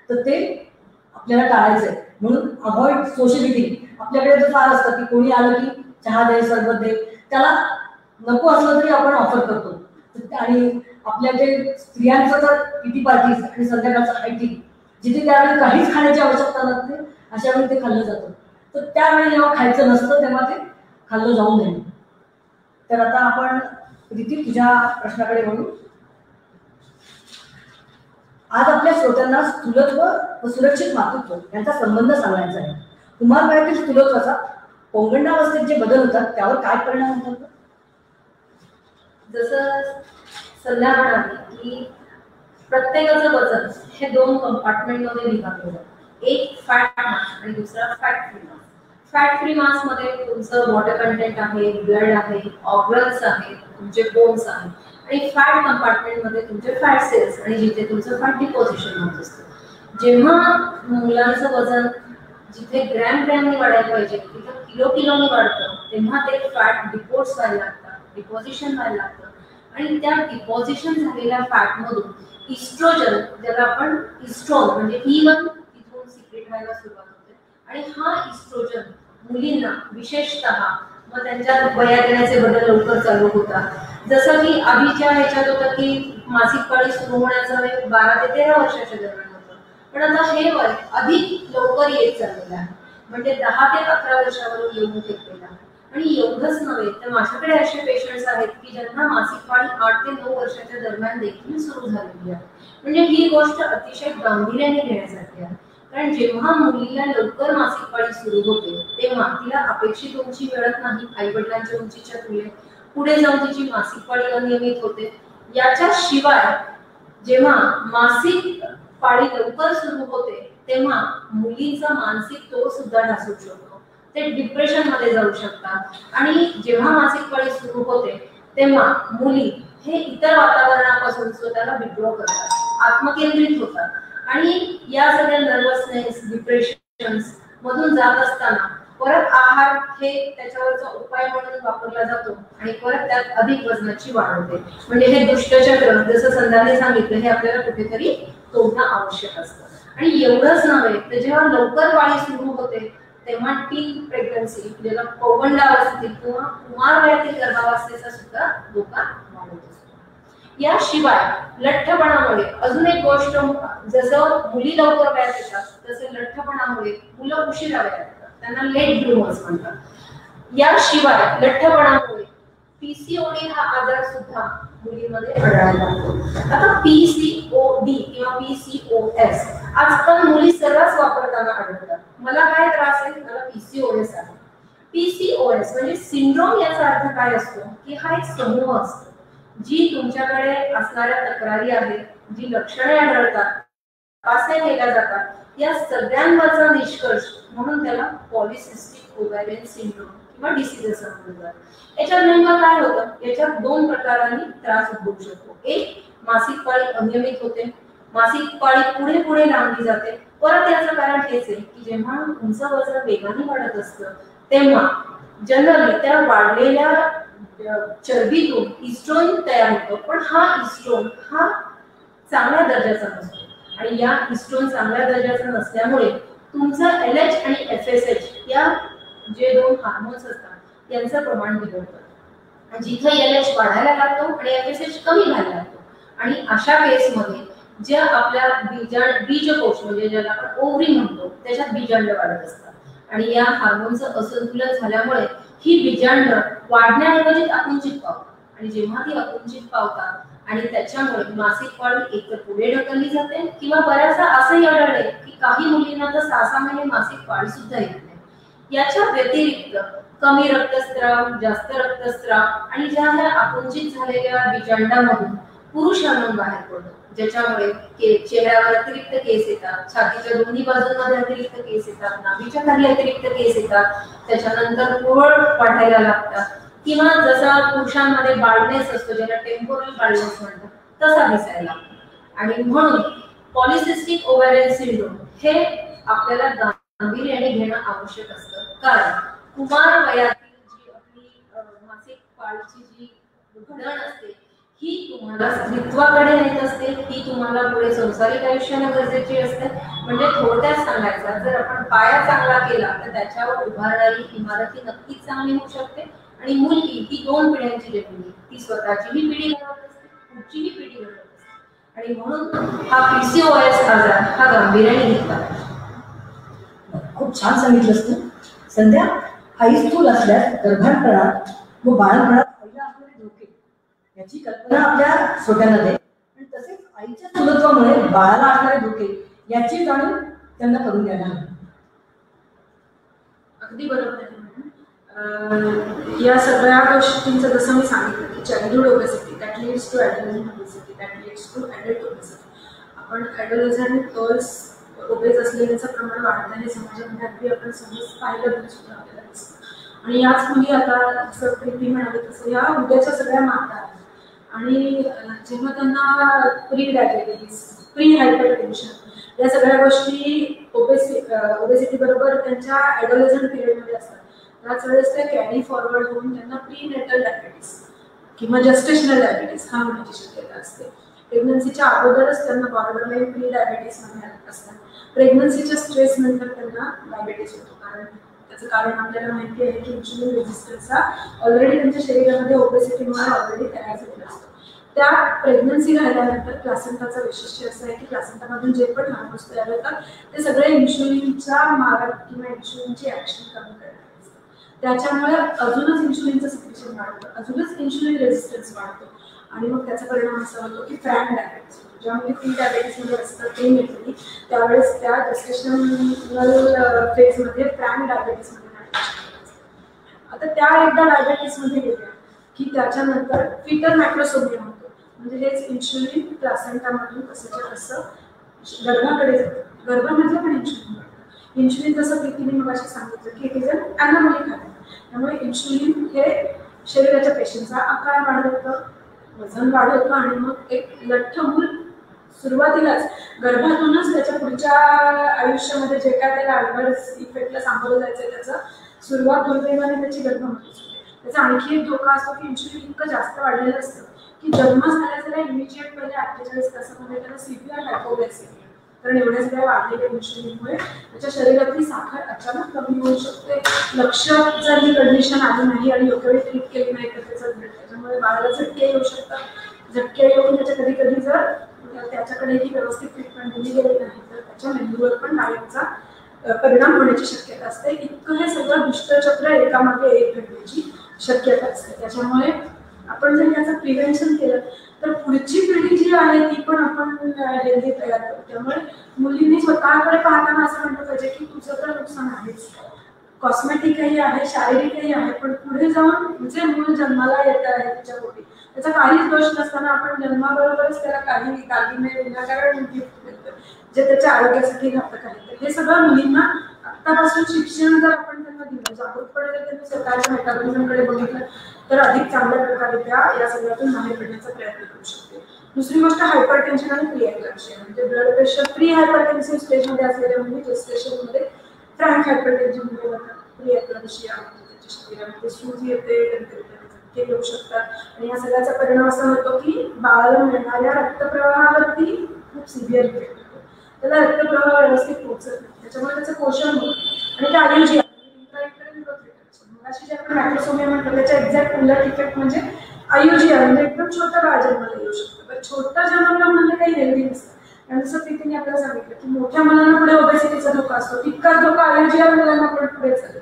तर ते आपल्याला टाळायचंय. म्हणून अवॉइड सोशल इटिंग. आपल्याकडे तर फार असतं की कोणी आलं की चहा दे, सरबत दे, त्याला नको असलं तरी आपण ऑफर करतो. आणि आपल्या जे स्त्रियांचं तर किती पार्टीज आणि संध्याकाळचं हायकिंग, जिथे त्यावेळी काहीच खाण्याची आवश्यकता नसते अशा वेळी ते खाल्लं जातं. तर त्यावेळी जेव्हा खायचं नसतं तेव्हा ते खाल्लं जाऊ नये. तर आता आपण प्रीती तुझ्या प्रश्नाकडे वळू. आज आपल्या श्रोत्यांना स्थूलत्व व सुरक्षित मातृत्व यांचा संबंध सांगायचा आहे. कुमारवयातील स्थूलत्वाचा पौगंडावस्थेत जे बदल होतात त्यावर काय परिणाम होतात? जसं संध्या म्हणाली की प्रत्येकाचं वजन हे 2 कंपार्टमेंटमध्ये विभागलं जातं. एक फॅट मास आणि दुसरा फॅट फ्री मास. फॅट फ्री मास मध्ये तुमचं वॉटर कंटेंट आहे, ब्लड आहे, ऑर्गन्स आहे, तुमचे बोन्स आहे. आणि फॅट कंपार्टमेंट मध्ये तुमचे फॅट सेल्स आणि जिथे तुमचं फॅट डिपॉझिशन होत असतं. जेव्हा मुलांचं वजन जिथे ग्रॅमनी वाढायला पाहिजे तिथे किलोनी वाढतं, तेव्हा ते फॅट डिपोज व्हायला लागतात, डिपॉझिशन व्हायला लागतं. आणि त्या डिपॉझिशन झालेल्या फॅट मधून इस्ट्रोजन, ज्याला आपण इस्ट्रॉन म्हणजे E1 तिथून सिक्रेट व्हायला सुरुवात होते. आणि हा इस्ट्रोजन मुलींना विशेषतः मग त्यांच्या वयात येण्याचे बदल लवकर चालू होतात. जसं की आधीच्या ह्याच्यात होतं की मासिक पाळी सुरू होण्याचं वय 12 ते 13 वर्षाच्या दरम्यान होतं, पण आता हे वय अधिक लवकर येत चाललेलं आहे. म्हणजे 10 ते 11 वर्षावरून येऊन घेतलेलं आहे. आणि एवढंच नव्हे तर माझ्याकडे असे पेशंट्स आहेत की ज्यांना मासिक पाळी 8 ते 9 वर्षाच्या दरम्यान देखील सुरू झालेली आहे. म्हणजे ही गोष्ट अतिशय गांभीर्याने घेण्यासारखी आहे. कारण जेव्हा मुलीला लवकर मासिक पाळी सुरू होते तेव्हा तिला अपेक्षित उंची मिळत नाही आई वडिलांच्या उंचीच्या तुलनेत. पुढे जाऊन तिची मासिक पाळी अनियमित होते. याच्याशिवाय जेव्हा मासिक पाळी लवकर सुरू होते तेव्हा मुलीचा मानसिक तोल सुद्धा ढासळू शकतो. ते डिप्रेशन मध्ये जाऊ शकतात. आणि जेव्हा मासिक पाळी सुरू होते तेव्हा मुली हे इतर वातावरणापासून स्वतःला विड्रॉ करतात, आत्मकेंद्रित होतात. आणि या सगळ्या नर्वसनेस, डिप्रेशन मधून जात असताना परत आहार हे त्याच्यावरचा उपाय म्हणून वापरला जातो आणि परत त्यात अधिक वजनाची वाढ होते. म्हणजे हे दुष्टचक्र जसं संध्याने सांगितलं हे आपल्याला कुठेतरी तोडणं आवश्यक असतं. आणि एवढंच नव्हे तर जेव्हा लवकर पाळी सुरू होते तेव्हा टीन प्रेग्नन्सी ज्याला पौगंडावस्थेतील किंवा कुमारवयातील गर्भावस्थेचा सुद्धा धोका वाढत असतो. याशिवाय लठ्ठपणामुळे अजून एक गोष्ट, जसं मुली लवकर वयात येतात तसे लठ्ठपणामुळे मुलं उशिरा वयात येतात, त्यांना लेट ब्लूमर्स म्हणतात. याशिवाय लठ्ठपणामुळे पीसीओडी हा आजार सुद्धा मुलींमध्ये आढळायला लागतो. आता पीसीओडी किंवा पीसीओएस आजकाल मुली सर्रास वापरताना आढळतात. मला काय त्रास आहे, मला पीसीओएस आहे. पीसीओएस म्हणजे सिंड्रोम, याचा अर्थ काय असतो की हा एक समूह असतो जी तुमच्याकडे असणाऱ्या तक्रारी आहेत, जी लक्षणे आढळतात, तपासण्या केल्या जातात, या सगळ्यांवरचा निष्कर्ष म्हणून त्याला पॉलिसिस्टिक ओव्हॅरियन सिंड्रोम किंवा डिसीज असं म्हणतात. याच्यात नेमकं काय होतं, याच्यात 2 प्रकारांनी त्रास उद्भवू शकतो. एक, मासिक पाळी अनियमित होते, मासिक पाळी पुढे पुढे लांबली जाते. परत याचं कारण हेच आहे की जेव्हा तुमचं वजन वेगाने वाढत असतं तेव्हा जनरली त्या वाढलेल्या चरबीतून इस्ट्रोन तयार होतो. पण हा इस्ट्रोन हा चांगल्या दर्जाचा नसतो. आणि या इस्ट्रोन चांगल्या दर्जाचा नसल्यामुळे तुमचं LH आणि FSH या जे 2 हार्मोन्स असतात यांचं प्रमाण बिघडतं. जिथे LH वाढायला लागतो आणि FSH कमी व्हायला लागतो. आणि अशा केसमध्ये ज्या आपल्या बीजकोश म्हणजे ज्याला आपण ओव्हरी म्हणतो त्याच्यात बीजांड वाढत असतात आणि या हार्मोनचं असंतुलन झाल्यामुळे ही बीजांड वाढण्याऐवजी आकुंचित पावतात आणि जेव्हा ती आकुंचित पावतात आणि त्याच्यामुळे मासिक पाळी एकतर पुढे ढकलली जाते किंवा बऱ्याचदा असंही आढळले की काही मुलींना तर 6 महिने मासिक पाळी सुद्धा येत नाही। याच्या व्यतिरिक्त कमी रक्तस्राव, जास्त रक्तस्राव आणि ज्या आकुंचित झालेल्या बीजांडामधून पुरुष हार्मोन बाहेर पडतो ज्याच्यामुळे चेहऱ्यावर अतिरिक्त केस येतात, छातीच्या दोन्ही बाजूंमध्ये अतिरिक्त केस येतात, नाभीच्या खाली अतिरिक्त केस येतात, त्याच्यानंतर पुरळ वाढायला लागतात किंवा जसा पुरुषांमध्ये बाल्डनेस असतो ज्याला टेम्पोरल बाल्डनेस म्हणतात तसा दिसायला लागतो। आणि म्हणून पॉलिसिस्टिक ओव्हॅरियन सिंड्रोम हे आपल्याला गांभीर्याने घेणं आवश्यक असतं कारण कुमार वयातील जी आपली मासिक पाळीची जी घडण असते ही तुम्हाला स्त्रीत्वाकडे नेत असते, ही तुम्हाला पुढे संसारिक आयुष्याला गरजेची असते। म्हणजे थोडक्यात सांगायचं जर आपण पाया चांगला केला तर त्याच्यावर उभारणारी इमारत नक्कीच चांगली होऊ शकते आणि मुलगी ही 2 पिढ्यांची जन्मली, ती स्वतःचीही पिढी घडवत असते, पुढचीही पिढी घडवत असते आणि म्हणून हा PCOS आजार हा गांभीर्याने घेतला। खूप छान सांगितलंस तू संध्या। आई स्थूल असल्यास गर्भांतरात व बाळंतपणात आईला असणारे धोके याची कल्पना आपल्या श्रोत्यांना दे आणि तसेच आईच्या स्थूलत्वामुळे बाळाला असणारे धोके याची जाणीव त्यांना करून द्यायला हवी। अगदी बरोबर आहे। या सगळ्या गोष्टींचं जसं मी सांगितलं की childhood obesity that leads to adolescent obesity that leads to adult obesity. आपण ॲडोलसंट गर्ल्स ओबेस असलेल्यांचं प्रमाण वाढत आहे समाजामध्ये अगदी आपण समज पाहिलं सुद्धा आपल्याला दिसतं आणि याच मुली आता जसं प्रीती म्हणाली तसं या उद्याच्या सगळ्या माता आहेत आणि जेव्हा त्यांना प्री डायबिटीज, प्री हायपरटेन्शन या सगळ्या गोष्टी ओबेसिटी बरोबर त्यांच्या ॲडोलसंट पिरियडमध्ये असतात त्याच वेळेस ते कॅरी फॉरवर्ड होऊन त्यांना प्री नेटल डायबिटीज किंवा जस्टेशनल डायबिटीज हा होण्याची शक्यता असते। प्रेग्नन्सीच्या अगोदरच त्यांना बॉर्डरलाईन प्री डायबिटीज मध्ये असतात, प्रेग्नन्सीच्या स्ट्रेस नंतर त्यांना डायबिटीज होतो कारण त्याचं कारण आपल्याला माहिती आहे की इन्सुलिन रेझिस्टन्स हा ऑलरेडी त्यांच्या शरीरामध्ये ओबेसिटीमुळे ऑलरेडी तयार झालेला असतो। त्या प्रेग्नन्सी राहिल्यानंतर प्लासेंटाचं वैशिष्ट्य असं आहे की प्लासेंटामधून जे पण हार्मोन्स तयार होतात ते सगळे इन्सुलिनच्या मारक किंवा इन्सुलिनची ऍक्शन कमी करतात, त्याच्यामुळे अजूनच इन्सुलिनचं सिक्रेशन वाढतं, अजूनच इन्सुलिन रेझिस्टन्स वाढतो आणि मग त्याचा परिणाम असा होतो की फ्रँक डायबिटीज होतो। ज्यामुळे प्री डायबिटीजमध्ये असतात ते मिळते त्यावेळेस त्या जस्टेशनल फेजमध्ये फ्रँक डायबिटीजमध्ये आता त्या एकदा डायबिटीजमध्ये गेल्या की त्याच्यानंतर फिटर मॅक्रोसोमिया होतो म्हणजे हेच इन्सुलिन प्लासेंटामधून कसंच्या कसं गर्भाकडे जातं, गर्भामधलं पण इन्सुलिन वाढतं। इन्सुलिन जसं प्रीतीने मग अशी सांगितलं की इट इज अन ॲनोमली खाते त्यामुळे इन्सुलिन हे शरीराच्या पेशींचा आकार वाढवतं, वजन वाढवतं आणि मग एक लठ्ठ मूल सुरुवातीलाच गर्भातूनच त्याच्या पुढच्या आयुष्यामध्ये जे काय त्याला ॲडव्हर्स इफेक्टला सामोरं जायचं त्याचं सुरुवात दुर्दैवाने त्याची गर्भामध्येच होते। त्याचा आणखी एक धोका असतो की इन्सुलिन इतकं जास्त वाढलेलं असतं की जन्म झाल्याच्या इमिजिएट पहिले 48 तासामध्ये त्याला सिव्हिअर हायपोग्लायसेमिया कारण एवढ्या सगळ्या वाढलेल्या इन्सुलिनमुळे त्याच्या शरीरातली साखर अचानक कमी होऊ शकते। लक्षात जर ही कंडिशन आली नाही आणि योग्य वेळी ट्रीट केली नाही तर त्याच्यामुळे बाळाला झटके येऊ शकतात। झटके येऊन त्याच्या कधी कधी जर त्याच्याकडे ही व्यवस्थित ट्रीटमेंट दिली गेली नाही तर त्याच्या मेंदूवर पण कायमचा परिणाम होण्याची शक्यता असते। इतकं हे सगळं दुष्टचक्र एकामागे एक घडण्याची शक्यता असते। त्याच्यामुळे आपण जर याचं प्रिव्हेन्शन केलं तर पुढची पिढी जी आहे ती पण आपण हेल्दी तयार करू। त्यामुळे मुलींनी स्वतःकडे पाहताना असं म्हटलं पाहिजे की तुझं तर नुकसान आहेच, कॉस्मेटिकही आहे, शारीरिकही आहे, पण पुढे जाऊन जे मूल जन्माला येत आहे तिच्या पोटी त्याचा काहीच दोष नसताना आपण जन्माबरोबरच त्याला काही दागिने विनाकारण गिफ्ट देतो जे त्याच्या आरोग्यासाठी घातक आहे। हे सगळं मुलींना आत्तापासून शिक्षण जर आपण त्यांना दिलं, जागरूकपणे जर त्यांनी स्वतःच्या मेटाबॉलिझमकडे बघितलं तर अधिक चांगल्या प्रकारे त्या या सगळ्यातून बाहेर पडण्याचा प्रयत्न करू शकते। दुसरी गोष्ट हायपरटेन्शन आणि प्री एक्लॅम्प्सिया म्हणजे ब्लड प्रेशर प्री हायपरटेन्सिव्ह स्टेजमध्ये असलेल्या मुली जेस्टेशनमध्ये फ्रँक हायपरटेन्शनमध्ये जातात, प्री एक्लॅम्प्सिया त्याच्या शरीरामध्ये सूज येते, झटके येऊ शकतात आणि या सगळ्याचा परिणाम असा होतो की बाळाला मिळणाऱ्या रक्तप्रवाहावरती खूप सिव्हिअर इफेक्ट होतो, त्याला रक्तप्रवाह व्यवस्थित पोहोचत नाही, त्याच्यामुळे त्याचं पोषण होतं आणि त्या आयुष्य मगाशी जे आपण मॅक्रोसोमिया म्हटलं त्याच्या एक्झॅक्ट उलट इफेक्ट म्हणजे आयुजी म्हणजे एकदम छोटं बाळ जन्माला येऊ शकतं, पण छोटा जन्मला म्हणजे काही हेल्दी नसतं. आणि जसं प्रीतीने आपल्याला सांगितलं की मोठ्या मुलांना पुढे ओबेसिटीचा धोका असतो, तितकाच धोका आयुजी मुलांना पण पुढे चालेल.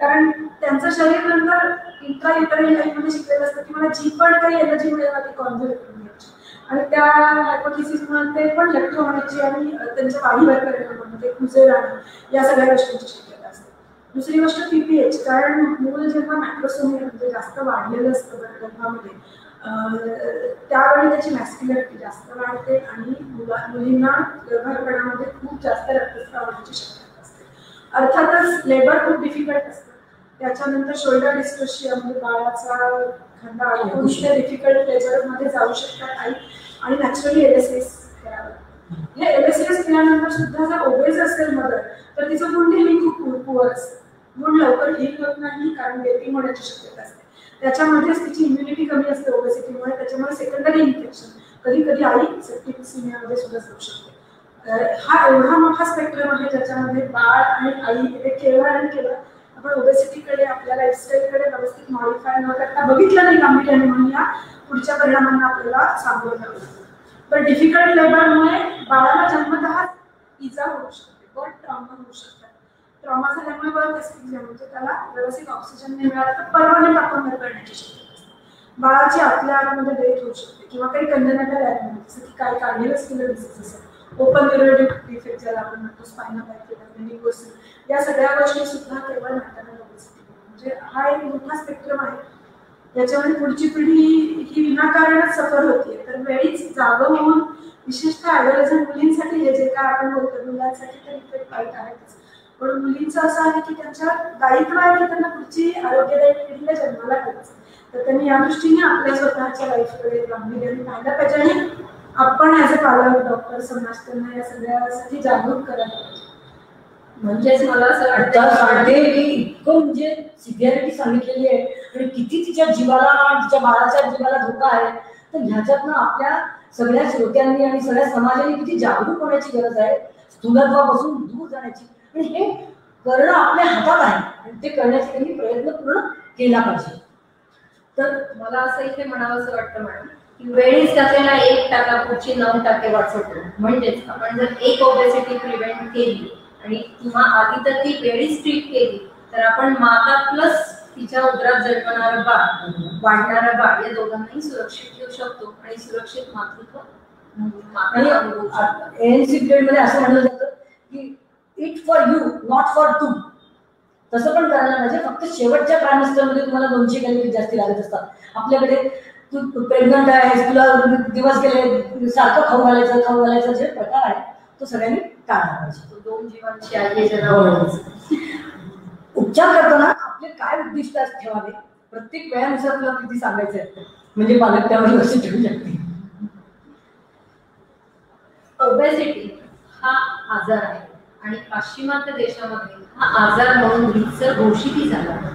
कारण त्यांचं शरीर नंतर इंट्रायुटरल लाईफमध्ये शिकलेलं असतं की मला जी पण काही एनर्जी मिळेल ती कॉन्झर्व करून घ्यायची, आणि त्या हायपोथिसिसमुळे ते पण लठ्ठ होण्याची आणि त्यांच्या वाढीवर परिणाम होण्यामध्ये कुजे राहणे या सगळ्या गोष्टींची शक्यता असते. दुसरी गोष्ट पीपीएच, कारण मूल जेव्हा मॅक्रोसोमिया म्हणजे जास्त वाढलेलं असतं गर्भामध्ये, त्यावेळी त्याची मॅस्क्युलॅरिटी जास्त वाढते आणि मुलींना गर्भारपणामध्ये खूप जास्त रक्तस्राव होण्याची शक्यता असते. अर्थातच लेबर खूप डिफिकल्ट असतं. त्याच्यानंतर शोल्डर डिस्ट्रोशिया म्हणजे बाळाचा खंडा अडकून ते डिफिकल्ट लेबरमध्ये जाऊ शकतात आई, आणि नॅचरली एलएसएस करावं. हे एलएसएस केल्यानंतर सुद्धा जर ओबेस असेल मदर तर तिचं गुण हिलिंग खूप पुअर असतं. गुण लवकर हिल होत नाही कारण बेबी होण्याची शक्यता असते. त्याच्यामध्येच तिची इम्युनिटी कमी असते ओबेसिटीमुळे, त्याच्यामुळे सेकंडरी इन्फेक्शन कधी कधी आई सेप्टिसिमियामध्ये सुद्धा जाऊ शकते. हा एवढा मोठा स्पेक्ट्रम आहे ज्याच्यामध्ये बाळ आणि आई हे केवळ आणि केवळ आपण ओबेसिटीकडे आपल्या लाईफस्टाईलकडे व्यवस्थित मॉडिफाय न करता बघितलं नाही गांभीर्याने, म्हणून या पुढच्या परिणामांना आपल्याला सामोरं जावं लागतं. पण डिफिकल्ट लेबरमुळे बाळाला जन्मतः इजा होऊ शकते, बर्थ ट्रॉमा होऊ शकतात. ट्रॉमा झाल्यामुळे बर्थ एस्फिक्सिया म्हणजे त्याला व्यवस्थित ऑक्सिजन नाही मिळाला तर परवाने टाकून करण्याची शक्यता असते. बाळाची आतल्या आतमध्ये डेथ होऊ शकते किंवा काही कंजनायटल ॲब्नॉर्मॅलिटी जसं की काय कार्डिओव्हास्क्युलर डिसीज असेल, ओपन न्यूरोडिक डिफेक्ट ज्याला आपण म्हणतो, स्पायनल बायफिडम, मेनिंगोसिस, या सगळ्या गोष्टी सुद्धा केवळ मॅटर्नल ओबेसिटी म्हणजे हा एक मोठा स्पेक्ट्रम आहे. याच्यामध्ये पुढची पिढी ही विनाकारणच सफर होतीये. तर वेळीच जागं होऊन विशेषतः ॲडोलेसंट मुलींसाठी हे जे काय आपण बोलतो, मुलांसाठी तर इफेक्ट वाईट आहेच, पण मुलींचं असं आहे की त्यांच्या दायित्व आहे की त्यांना पुढची आरोग्यदायी पिढीला जन्माला घालायचं. तर त्यांनी या दृष्टीने आपल्या स्वतःच्या लाईफकडे गांभीर्याने पाहायला पाहिजे आणि आपण ॲज अ पालक, डॉक्टर, समाज त्यांना या सगळ्यासाठी जागरूक करायला पाहिजे. म्हणजेच मला असं आता वाटतं सांगते मी इतकं म्हणजे सिव्हिअरिटी सांगितलेली आहे आणि किती तिच्या जीवाला, तिच्या बाळाच्या जीवाला धोका आहे. तर ह्याच्यातनं आपल्या सगळ्या श्रोत्यांनी आणि सगळ्या समाजाने किती जागरूक होण्याची गरज आहे, स्थूलत्वापासून दूर जाण्याची, आणि हे करणं आपल्या हातात आहे आणि ते करण्याचा त्यांनी प्रयत्न पूर्ण केला पाहिजे. तर मला असं इथे म्हणावंसं वाटतं मॅडम की वेळीच टाकलेला 1% पुढची 9% वाचवतो. म्हणजेच आपण जर एक ओबेसिटी प्रिव्हेंट केली आणि किंवा आधी तर ती वेळीच ट्रीट केली तर आपण माता प्लस तिच्या उदरात जन्मणारं बाळ, वाढणारं बाळ या दोघांनाही सुरक्षित ठेवू शकतो आणि सुरक्षित मातृत्व ANC पिरियड मध्ये असं म्हणलं जातं की eat for you not for two. तसं पण करायला पाहिजे. फक्त शेवटच्या ट्रायमेस्टरमध्ये तुम्हाला 200 कॅलरी जास्ती लागत असतात. आपल्याकडे तू प्रेग्नंट आहेस, तुला दिवस गेले, सारखं खाऊ घालायचं जे प्रकार आहे तो सगळ्यांनी टाळला पाहिजे. 2 जीवांची आहे जनावर. उपचार करताना आपले काय उद्दिष्ट ठेवावे, प्रत्येक वेळानुसार तुला किती सांगायचं आहे म्हणजे पालक त्यावर लक्ष ठेवू शकते. ओबेसिटी हा आजार आहे आणि पाश्चिमात्य देशामध्ये हा आजार म्हणून रीतसर घोषितही झाला,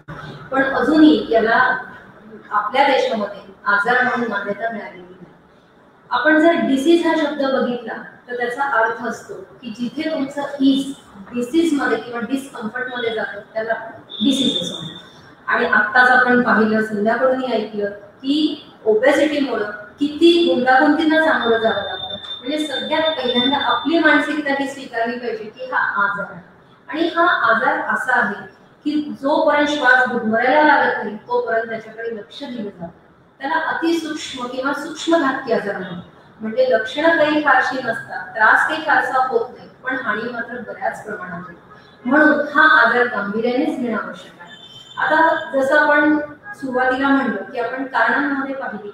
पण अजूनही याला आपल्या देशामध्ये आजार म्हणून मान्यता मिळालेली नाही. आपण जर डिसीज हा शब्द बघितला तर त्याचा अर्थ असतो की जिथे तुमचं इज डिसीज मध्ये किंवा डिस्कम्फर्ट मध्ये जातं त्याला डिसीज असं म्हणतात. आणि आत्ताच आपण पाहिलं, संध्याकाळी ऐकलं की ओबेसिटीमुळे किती गुंतागुंतींना सामोरं जावं लागतं. म्हणजे सगळ्यात पहिल्यांदा आपली मानसिकता ही स्वीकारली पाहिजे की हा आजार आहे आणि हा आजार असा आहे की जोपर्यंत श्वास गुदमरायला लागत नाही तोपर्यंत त्याच्याकडे लक्ष दिलं जातं. त्याला अतिसूक्ष्म किंवा सूक्ष्म घातकी आजार म्हणतात. म्हणजे लक्षणं काही फारशी नसतात, त्रास काही फारसा होत नाही, पण हानी मात्र बऱ्याच प्रमाणात होते. म्हणून हा आजार गांभीर्यानेच घेणं आवश्यक आहे. आता जसं आपण सुरुवातीला म्हणलं की आपण कारणांमध्ये पाहिली,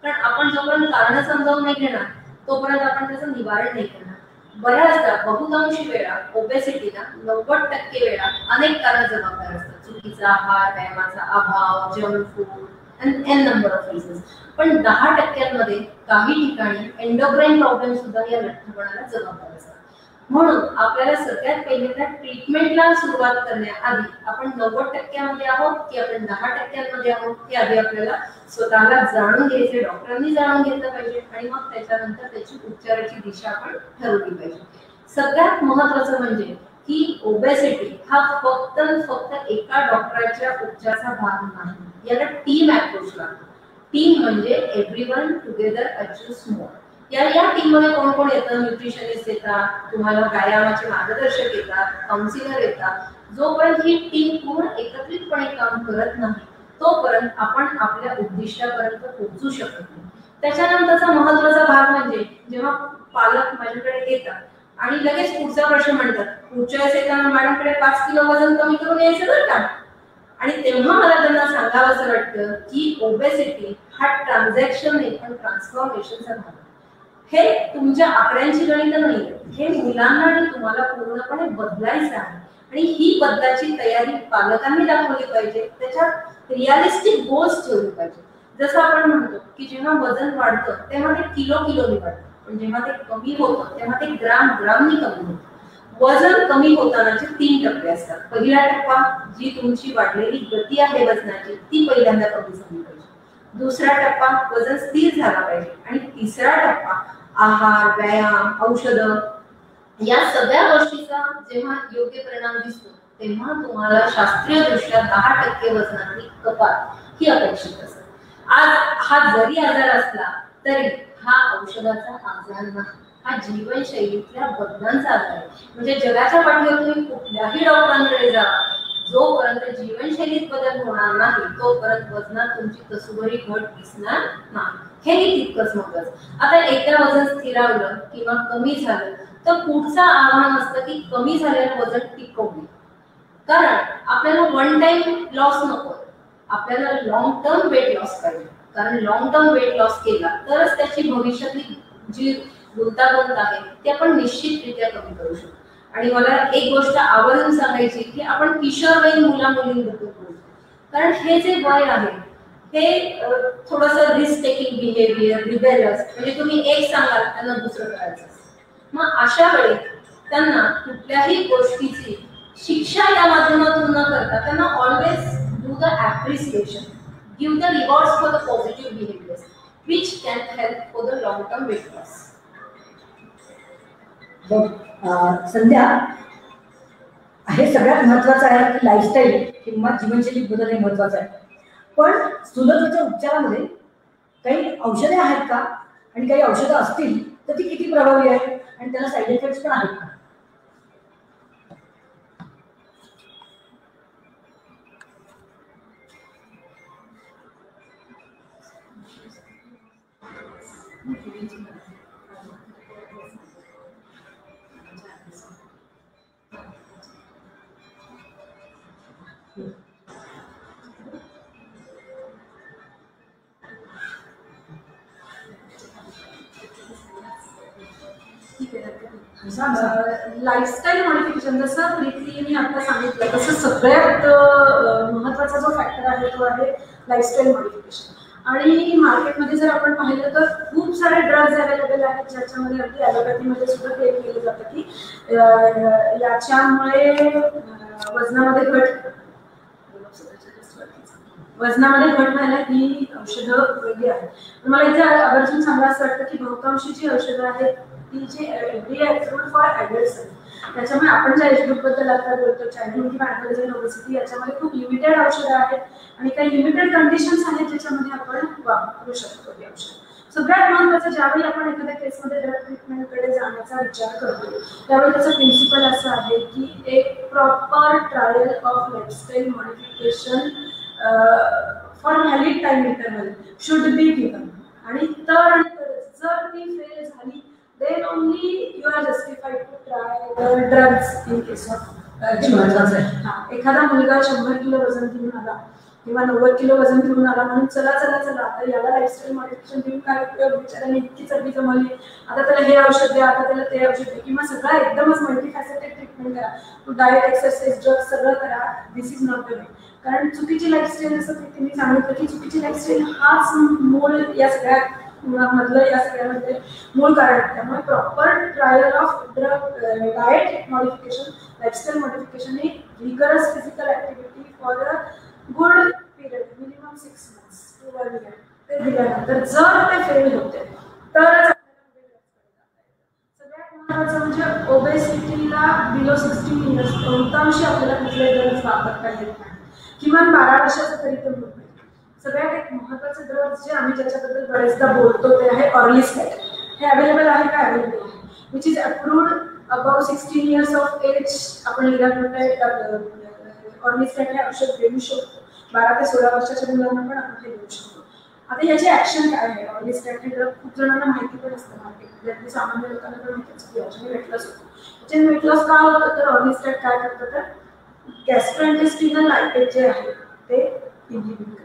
कारण आपण जोपर्यंत कारण समजावून नाही घेणार तोपर्यंत आपण त्याचं निवारण नाही करणार. बऱ्याचदा बहुतांशी वेळा ओबेसिटीला 90% वेळा अनेक कारण जबाबदार असतात. चुकीचा आहार, व्यायामाचा अभाव, junk food and n number of reasons. पण 10% काही ठिकाणी एंडोक्राइन प्रॉब्लेम सुद्धा या लठ्ठपणाला जबाबदार असतात. म्हणून आपल्याला सगळ्यात पहिल्यांदा ट्रीटमेंटला सुरुवात करण्याआधी आपण 90% आहोत की आपण 10% आहोत हे आधी आपल्याला स्वतःला जाणून घ्यायचे, डॉक्टरांनी जाणून घेतलं पाहिजे आणि मग त्याच्यानंतर त्याची उपचाराची दिशा आपण ठरवली पाहिजे. सगळ्यात महत्त्वाचं म्हणजे की ओबेसिटी हा फक्त एका डॉक्टरच्या उपचाराचा भाग नाही, याला टीम अप्रोच लागतो. टीम म्हणजे एव्हरीवन टुगेदर अचीव्स मोर. या टीम मध्ये कोण कोण येतं? न्यूट्रिशनिस्ट येतात, तुम्हाला व्यायामाचे मार्गदर्शक येतात, काउन्सिलर येतात. जोपर्यंत ही टीम पूर्ण एकत्रितपणे काम करत नाही तोपर्यंत आपण आपल्या उद्दिष्टापर्यंत पोहोचू शकत नाही. त्याच्यानंतरचा महत्त्वाचा भाग म्हणजे जेव्हा पालक माझ्याकडे येतात आणि लगेच पुढचा प्रश्न म्हणतात, पुढच्या वेळेस येताना मॅडमकडे 5 किलो वजन कमी करून यायचं बरं का. आणि तेव्हा मला त्यांना सांगावंसं वाटतं की ओबेसिटी हा ट्रान्झॅक्शन नाही पण ट्रान्सफॉर्मेशनचा भाग. हे तुमच्या आकड्यांची गणित नाही, हे मुलांना आणि तुम्हाला पूर्णपणे बदलायचं आहे. आणि ही बदलाची तयारी पालकांनी दाखवली पाहिजे, त्याच्यात रिअलिस्टिक गोल्स ठेवले पाहिजे. जसं आपण म्हणतो की जेव्हा वजन वाढतं तेव्हा ते किलोनी वाढतं, पण जेव्हा ते कमी होतं तेव्हा ते ग्रामनी कमी होतं. वजन कमी होतानाचे 3 टप्पे असतात. पहिला टप्पा जी तुमची वाढलेली गती आहे वजनाची ती पहिल्यांदा कमी झाली पाहिजे. दुसरा टप्पा वजन स्थिर झाला पाहिजे. आणि तिसरा टप्पा आहार, व्यायाम, औषधं या सगळ्या गोष्टीचा जेव्हा योग्य परिणाम दिसतो तेव्हा तुम्हाला शास्त्रीयदृष्ट्या 10% वजनातली कपात ही अपेक्षित असते. आज हा जरी आजार असला तरी हा औषधाचा आजार नाही, हा जीवनशैलीतल्या बदलांचा आजार आहे. म्हणजे जगाच्या पाठीवर तुम्ही कुठल्याही डॉक्टरांकडे जा, जोपर्यंत जीवनशैलीत बदल होणार नाही तोपर्यंत वजनात तुमची कसोबरी घट दिसणार नाही. हेही तितकंच महत्त्वाचं. आता एकदा वजन स्थिरावलं किंवा कमी झालं तर पुढचं आव्हान असतं की कमी झालेलं वजन टिकवणे. कारण आपल्याला वन टाइम लॉस नको, आपल्याला लॉंग टर्म वेट लॉस पाहिजे. कारण लॉंग टर्म वेट लॉस केला तरच त्याची भविष्यातली जी गुंतागुंत आहे ती आपण निश्चितरित्या कमी करू शकतो. आणि मला एक गोष्ट आवर्जून सांगायची की आपण किशोरवयीन मुला-मुलींबद्दल बोलतो, कारण हे जे वय आहे हे थोडंसं रिस्क टेकिंग बिहेवियर, रिबेलस, म्हणजे तुम्ही एक सांगाल त्यांना दुसरं करायचं. मग अशा वेळी त्यांना कुठल्याही गोष्टीची शिक्षा या माध्यमातून न करता त्यांना always do the appreciation, give the rewards for the positive behaviours which can help for the long term weight loss. Sandhya, हे सगळ्यात महत्वाचं आहे की लाईफस्टाईल किंवा जीवनशैली बदल हे महत्वाचं आहे. पण स्थूलत्वाच्या उपचारामध्ये काही औषधे आहेत का, आणि काही औषधं असतील तर ती किती प्रभावी आहेत आणि त्याला साईड इफेक्ट्स पण आहेत का? लाईफस्टाईल मॉडिफिकेशन, जसं प्रीतीने आता सांगितलं तसं सगळ्यात महत्त्वाचा जो फॅक्टर आहे तो आहे लाईफस्टाईल मॉडिफिकेशन. आणि मार्केटमध्ये जर आपण पाहिलं तर खूप सारे ड्रग्ज अवेलेबल आहेत ज्याच्यामध्ये अगदी ॲलोपॅथीमध्ये सुद्धा क्लेम केलं जातं की याच्यामुळे वजनामध्ये घट व्हायला ही औषधं वेगळी आहेत. मला इथे आवर्जून सांगायचं वाटतं की बहुतांशी जी औषधं आहेत ती जी FDA अप्रूव्ड फॉर ॲडल्ट्स आहेत, त्याच्यामुळे आपण ज्या एज ग्रुपबद्दल आता बोलतो चाइल्डहुड किंवा ॲडल्ट ओबेसिटी, याच्यामध्ये खूप लिमिटेड औषधं आहेत आणि काही लिमिटेड कंडिशन्स आहेत ज्याच्यामध्ये आपण वापरू शकतो ही औषधं. सगळ्यात महत्त्वाचं, ज्यावेळी आपण एखाद्या केसमध्ये ड्रग ट्रीटमेंटकडे जाण्याचा विचार करतो त्यावेळी त्याचं प्रिन्सिपल असं आहे की एक proper trial of lifestyle modification for valid time interval should be given. आणि तर जर ती फेल झाली then only you are justified to try the drugs in case of एखादा मुलगा 100 किलो वजन घेऊन आला किंवा 90 किलो वजन घेऊन आला म्हणून चला आता याला लाईफस्टाईल मॉडिफिकेशन देऊन काय उपयोग, बिचाराने इतकी चरबी जमवली, आता त्याला हे औषध द्या, आता त्याला ते औषध द्या, किंवा सगळा एकदमच मल्टीफॅसेटेड ट्रीटमेंट करा, तू डाएट, एक्सरसाइज, ड्रग्स सगळं करा. दिस इज नॉट द वे. कारण चुकीची लाईफस्टाईल, असं तुम्ही सांगितलं की चुकीची लाईफस्टाईल हाच मूळ या सगळ्यामध्ये मूळ कारण आहे. त्यामुळे proper trial of diet modification, lifestyle modification he rigorous physical activity for a good period, minimum 6 months to 1 year ते दिल्यानंतर जर ते फेल होते तरच सगळ्यात महत्त्वाचं म्हणजे ओबेसिटीला बिलो 16 इयर्स बहुतांशी आपल्याला कुठले ड्रग्स वापरता येत नाही, किमान 12 वर्षाचा तरी तो ग्रुप आहे. सगळ्यात एक महत्त्वाचे ड्रग्स जे आम्ही ज्याच्याबद्दल बरेचदा बोलतो ते आहे ऑर्लिस्टॅट. हे अवेलेबल आहे का? अवेलेबल आहे, which is approved above 16 years of age. आपण लिराग्लुटाइड ऑर्लिस्टॅट हे औषध देऊ शकतो. 12 ते 16 वर्षाच्या मुलांना पण आपण हे देऊ शकतो. आता याची ऍक्शन काय आहे? ऑर्लिस्टॅट हे ड्रग खूप जणांना माहिती पण असतं मार्केटमध्ये, सामान्य लोकांना पण माहिती असतं की याच्याने वेट लॉस होतो. याच्याने वेट लॉस का होतं? तर ऑर्लिस्टॅट काय करतं तर गॅस्ट्रोइंटेस्टिनल लायपेज जे आहे ते इनहिबिट करतं.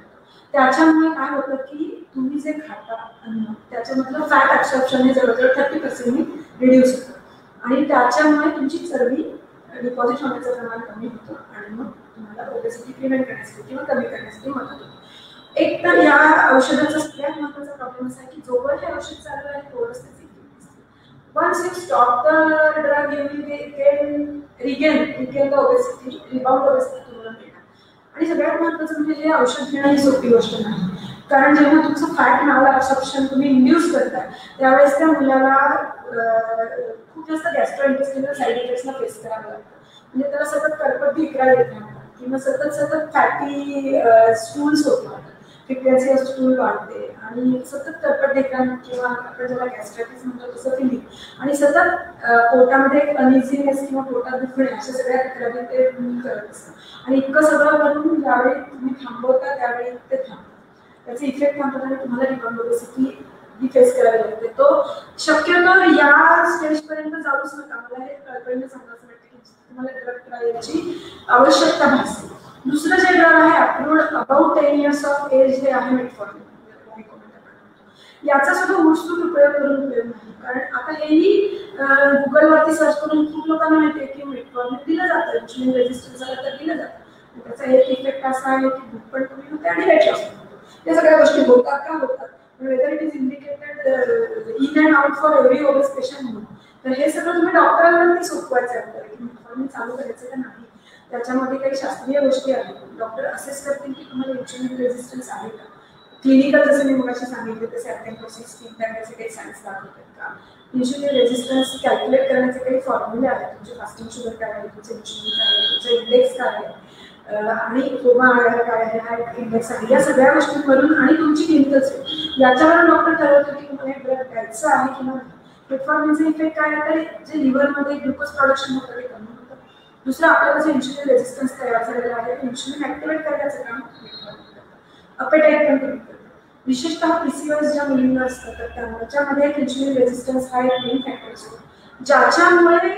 त्याच्यामुळे काय होतं की तुम्ही जे खाता अन्न त्याच्यामधलं फॅट ॲब्सॉर्प्शन हे जवळजवळ 30% रिड्यूस होतं आणि त्याच्यामुळे तुमची चरबी डिपॉझिट होण्याचं प्रमाण कमी होतं आणि मग तुम्हाला ओबेसिटी प्रिव्हेंट करण्यासाठी किंवा कमी करण्यासाठी मदत होते. एक तर या औषधाचा सगळ्यात महत्त्वाचा प्रॉब्लेम असा आहे की जोवर हे औषध चालू आहे तोवरच त्याची इफेक्ट असते. Once you stop the drug you will regain the obesity, rebound obesity तुम्हाला मिळणार. आणि सगळ्यात महत्त्वाचं म्हणजे हे औषध घेणं ही सोपी गोष्ट नाही, कारण जेव्हा तुमचं फॅट माल ॲब्सॉर्प्शन तुम्ही इंड्यूस करताय त्यावेळेस त्या मुलाला खूप जास्त गॅस्ट्रोइंटेस्टिनल साईड इफेक्ट्सना फेस करावं लागतं. म्हणजे त्याला सतत कर्पट ढेकरा येत राहतात किंवा सतत फॅटी स्टूल्स होतात, फ्रिक्वेन्सी ऑफ स्टूल वाढते आणि सतत कर्पट ढेकरा किंवा आपण ज्याला गॅस्ट्रायटिस म्हणतो तसं फिलिंग आणि सतत पोटामध्ये एक अनइझीनेस किंवा पोटात दुखणे अशा सगळ्या तक्रारी ते करत असतात. आणि इतकं सगळं करून ज्यावेळी तुम्ही थांबवता त्यावेळी ते थांबतात, त्याचे इफेक्ट थांबतात आणि तुम्हाला रिबाउंड ओबेसिटी ही फेस करावी लागते. तो शक्यतो या स्टेजपर्यंत जाऊच नका. मला हे कळकळीने सांगायचं वाटतं की तुम्हाला ड्रग ट्रायलची आवश्यकता भासते. दुसरं जे ड्रग आहे approved about 10 years of age हे आहे मेटफॉर्मिन. याचा सुद्धा उत्सुक उपयोग करून उपयोग नाही, कारण आता हेही गुगलवरती सर्च करून खूप लोकांना माहिती आहे की मेटफॉर्मिन दिलं जातं, इन्सुलिन रेजिस्टन्स झालं तर दिलं जातं. त्याचा एक इफेक्ट असा आहे की भूक पण कमी होते आणि वेट लॉस होतो. या सगळ्या गोष्टी होतात का होतात, whether it is indicated in and out for every obese patient म्हणून. तर हे सगळं तुम्ही डॉक्टरांवरती सोपवायचं आहे आपल्याला की मेटफॉर्मिन चालू करायचं का नाही. त्याच्यामध्ये काही शास्त्रीय गोष्टी आहेत, डॉक्टर असेस करतील की तुम्हाला इन्सुलिन रेजिस्टन्स आहे का. क्लिनिकल जसं मी मगाशी सांगितले तसे अटेम्प्रोसिस त्याचे काही सायन्स दाखवतात का. इन्सुलिन रेजिस्टन्स कॅल्क्युलेट करण्याचे काही फॉर्म्युले आहेत, तुमचे फास्टिंग शुगर काय आहे, तुमचं इन्सुलिन काय आहे, तुमचं इंडेक्स काय आहे आणि कोमा आळ्याला काय आहे हा एक इंडेक्स आहे. या सगळ्या गोष्टींवरून आणि तुमची क्लिनिकल्स याच्यावरून डॉक्टर ठरवतो की तुम्हाला हे ड्रग द्यायचं आहे किंवा नाही. मेटफॉर्मिनचा इफेक्ट काय आहे तर जे लिव्हरमध्ये ग्लुकोज प्रोडक्शन होतं ते कमी होतं. दुसरं आपल्याला जे इन्सुलिन रेजिस्टन्स तयार झालेला आहे ते इन्सुलिन ऍक्टिव्हेट करण्याचं काम अपेटाईट पण कमी करतं. विशेषतः पीसीओएस ज्या मुलींना असतात तर त्याच्यामध्ये एक इन्सुलिन रेजिस्टन्स हा एक मेन फॅक्टर असतो ज्याच्यामुळे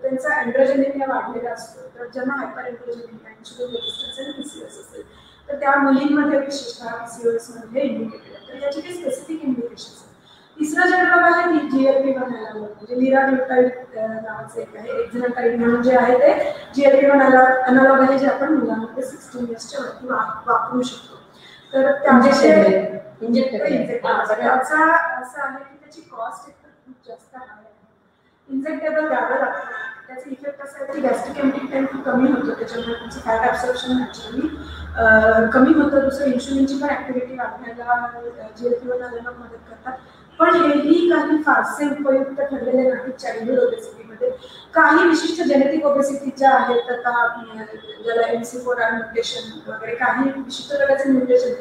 त्यांचा अँड्रोजेनिमिया वाढलेला असतो. तर ज्यांना हायपर अँड्रोजेनिमिया, इन्सुलिन रेजिस्टन्स आणि पीसीओएस असेल तर त्या मुलींमध्ये विशेषतः पीसीओएस मध्ये इंडिकेटेड आहे. तर याची काही स्पेसिफिक इंडिकेशन्स आहेत. तिसरं जे ड्रग आहे ती GLP-1 अनालॉग म्हणजे लिराग्लुटाइड नावाचं एक आहे, एक्झिनोटाइड म्हणून जे आहे ते GLP-1 अनालॉग आहे जे आपण मुलांमध्ये 16 इयर्सच्या वरती वापरू शकतो. तर त्याचे त्याचा असं आहे की त्याची कॉस्ट खूप जास्त आहे. इंजेक्टेबल द्यावं लागतं. त्याचा इफेक्ट असा आहे की गॅस्ट्रिक एम्प्टी टाइम खूप कमी होतो, त्याच्यामुळे तुमचं फॅट ॲब्सॉर्प्शन नॅचरली कमी होतं. दुसरं इन्सुलिनची पण ॲक्टिव्हिटी वाढण्याला GLP-1 अनालॉग मदत करतात. पण हेही काही फारसे उपयुक्त ठरलेले नाहीत चाइल्डहुड ओबेसिटीमध्ये. काही विशिष्ट जेनेटिक ओबेसिटीच्या आहेत, आता ज्याला MC4R म्युटेशन वगैरे काही विशिष्ट प्रकारचे म्युटेशन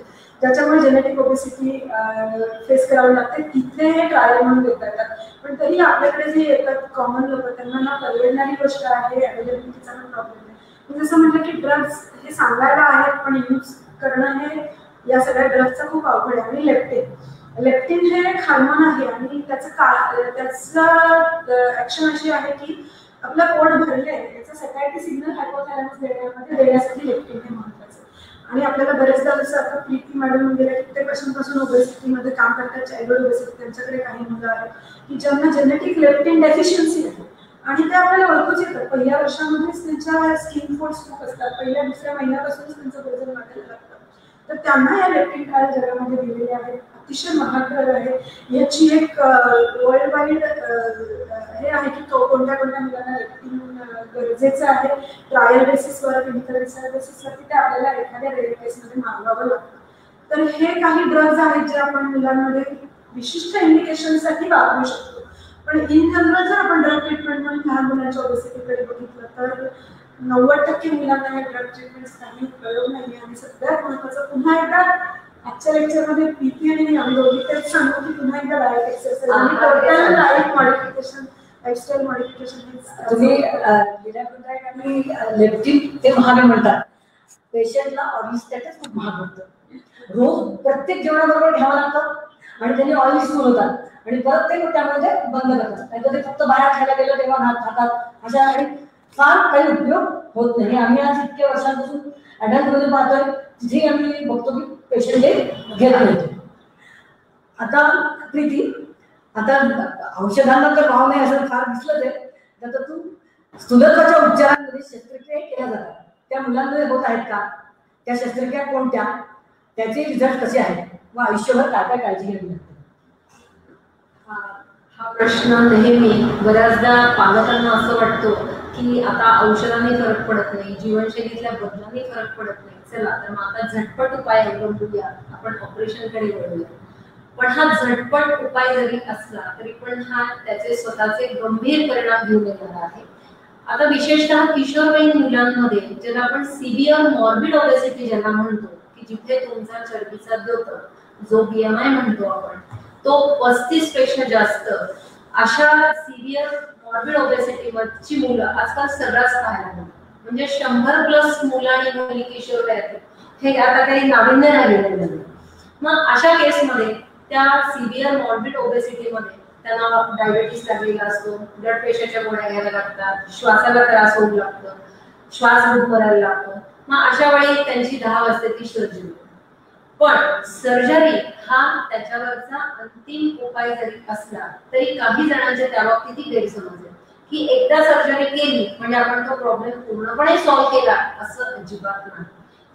ज्याच्यामुळे जेनेटिक ओबेसिटी फेस करावी लागते, तिथे हे ट्रायल म्हणून देता येतात. पण तरी आपल्याकडे जे येतात कॉमन लोक त्यांना ना परवडणारी गोष्ट आहे, अवेलेबिलिटीचा पण प्रॉब्लेम आहे. जसं म्हटलं की ड्रग्स हे सांगायला आहेत पण यूज करणं हे या सगळ्या ड्रग्सचा खूप अवघड आहे. आणि लेप्टिन हे एक हार्मोन आहे आणि त्याचं ऍक्शन अशी आहे की आपलं पोट भरले याचा सकाळी सिग्नल हायपोथॅलॅमस देण्यासाठी लेप्टिन हे महत्त्वाचं. आणि आपल्याला बरेचदा जसं आता प्रीती मॅडम गेल्या कित्येक वर्षांपासून ओबेसिटीमध्ये काम करतात, चाइल्डहुड ओबेसिटी, त्यांच्याकडे काही मुलं आहेत की ज्यांना जेनेटिक लेप्टिन डेफिशियन्सी आहे आणि ते आपल्याला ओळखूच येतात. पहिल्या वर्षामध्येच त्यांच्या स्किन फोल्ड्स खूप असतात, पहिल्या दुसऱ्या महिन्यापासूनच त्यांचं वजन वाढायला लागतं. तर त्यांना या लेप्टिन ट्रायल जगामध्ये दिलेले आहेत. अतिशय महाग आहे. याची एक वर्ल्ड वाईड हे आहे की तो कोणत्या मुलांना लेप्टिन गरजेचं आहे. ट्रायल बेसिसवर, क्लिनिकल रिसर्च बेसिसवरती ते आपल्याला एखाद्या रेअर केसमध्ये मागवावं लागतं. तर हे काही ड्रग्ज आहेत जे आपण मुलांमध्ये विशिष्ट इंडिकेशनसाठी वापरू शकतो. पण इन जनरल जर आपण ड्रग ट्रीटमेंट म्हणून लहान मुलांच्या ओबेसिटीकडे बघितलं तर 90% मुलांना या ड्रग ट्रीटमेंट्स काही उपयोग नाही. आणि सगळ्यात महत्त्वाचं पुन्हा एकदा आजच्या लेक्चरमध्ये प्रीती आणि आम्ही दोघी तेच सांगू की पुन्हा एकदा डाएट एक्सरसाइज आणि total life modification, lifestyle modification. तुम्ही लिराकोडाईट आणि लेप्टिन ते महाग म्हणतात, पेशंटला ऑर्लिस्टॅटच खूप महाग होतं. रोज प्रत्येक जेवणाबरोबर घ्यावं लागतं आणि त्यांनी ऑइल सुरू होतात आणि परत ते त्यामध्ये बंद करतात. नाहीतर ते फक्त बाहेर खायला गेलं तेव्हा खातात अशा, आणि फार काही उपयोग होत नाही. आम्ही आज इतक्या वर्षांपासून ॲडल्टमध्ये पाहतोय, तिथे आम्ही बघतो की पेशंट हे घेत नाही. आता प्रीती, आता औषधांना तर भाव नाही असं फार दिसलं ते, तर तू स्थूलत्वाच्या उपचारांमध्ये शस्त्रक्रिया केल्या जातात, त्या मुलांमध्ये होत आहेत का, त्या शस्त्रक्रिया कोणत्या, त्याचे रिझल्ट कसे आहेत व आयुष्यभर काय काय काळजी घ्यावी लागते? हा प्रश्न नेहमी बऱ्याचदा पालकांना असं वाटतो की आता औषधाने फरक पडत नाही, जीवनशैलीतल्या बदलाने फरक पडत नाही, चला तर मग आता झटपट उपाय अवलंबूया, आपण ऑपरेशनकडे वळूया. पण हा झटपट उपाय जरी असला तरी पण हा त्याचे स्वतःचे गंभीर परिणाम घेऊन येणार आहे. आता विशेषतः किशोरवयीन मुलांमध्ये ज्याला आपण सिव्हिअर मॉर्बिड ओबेसिटी ज्याला म्हणतो, की जिथे तुमचा चरबीचा दर जो BMI म्हणतो आपण तो 35 पेक्षा जास्त, अशा सिव्हिअर मॉर्बिड ओबेसिटी वरची मुलं आजकाल सर्रास पाहायला मिळतात. म्हणजे 100+ मुलं आणि मुली किशोर वयात हे आता काही नाविन्य राहिलेलं नाही. मग अशा केसमध्ये त्या सिव्हिअर मॉर्बिड ओबेसिटीमध्ये त्यांना डायबिटीस लागलेला असतो, ब्लड प्रेशरच्या गोळ्या घ्यायला लागतात, श्वासाला त्रास होऊ लागतो, श्वास रोग करायला लागतो. मग अशा वेळी त्यांची 10 वाजताची सर्जरी. पण सर्जरी हा त्याच्यावरचा अंतिम उपाय जरी असला तरी काही जणांचे त्या बाबतीत गैरसमज आहे की एकदा सर्जरी केली म्हणजे आपण तो प्रॉब्लेम पूर्णपणे सॉल्व्ह केला, असं अजिबात नाही.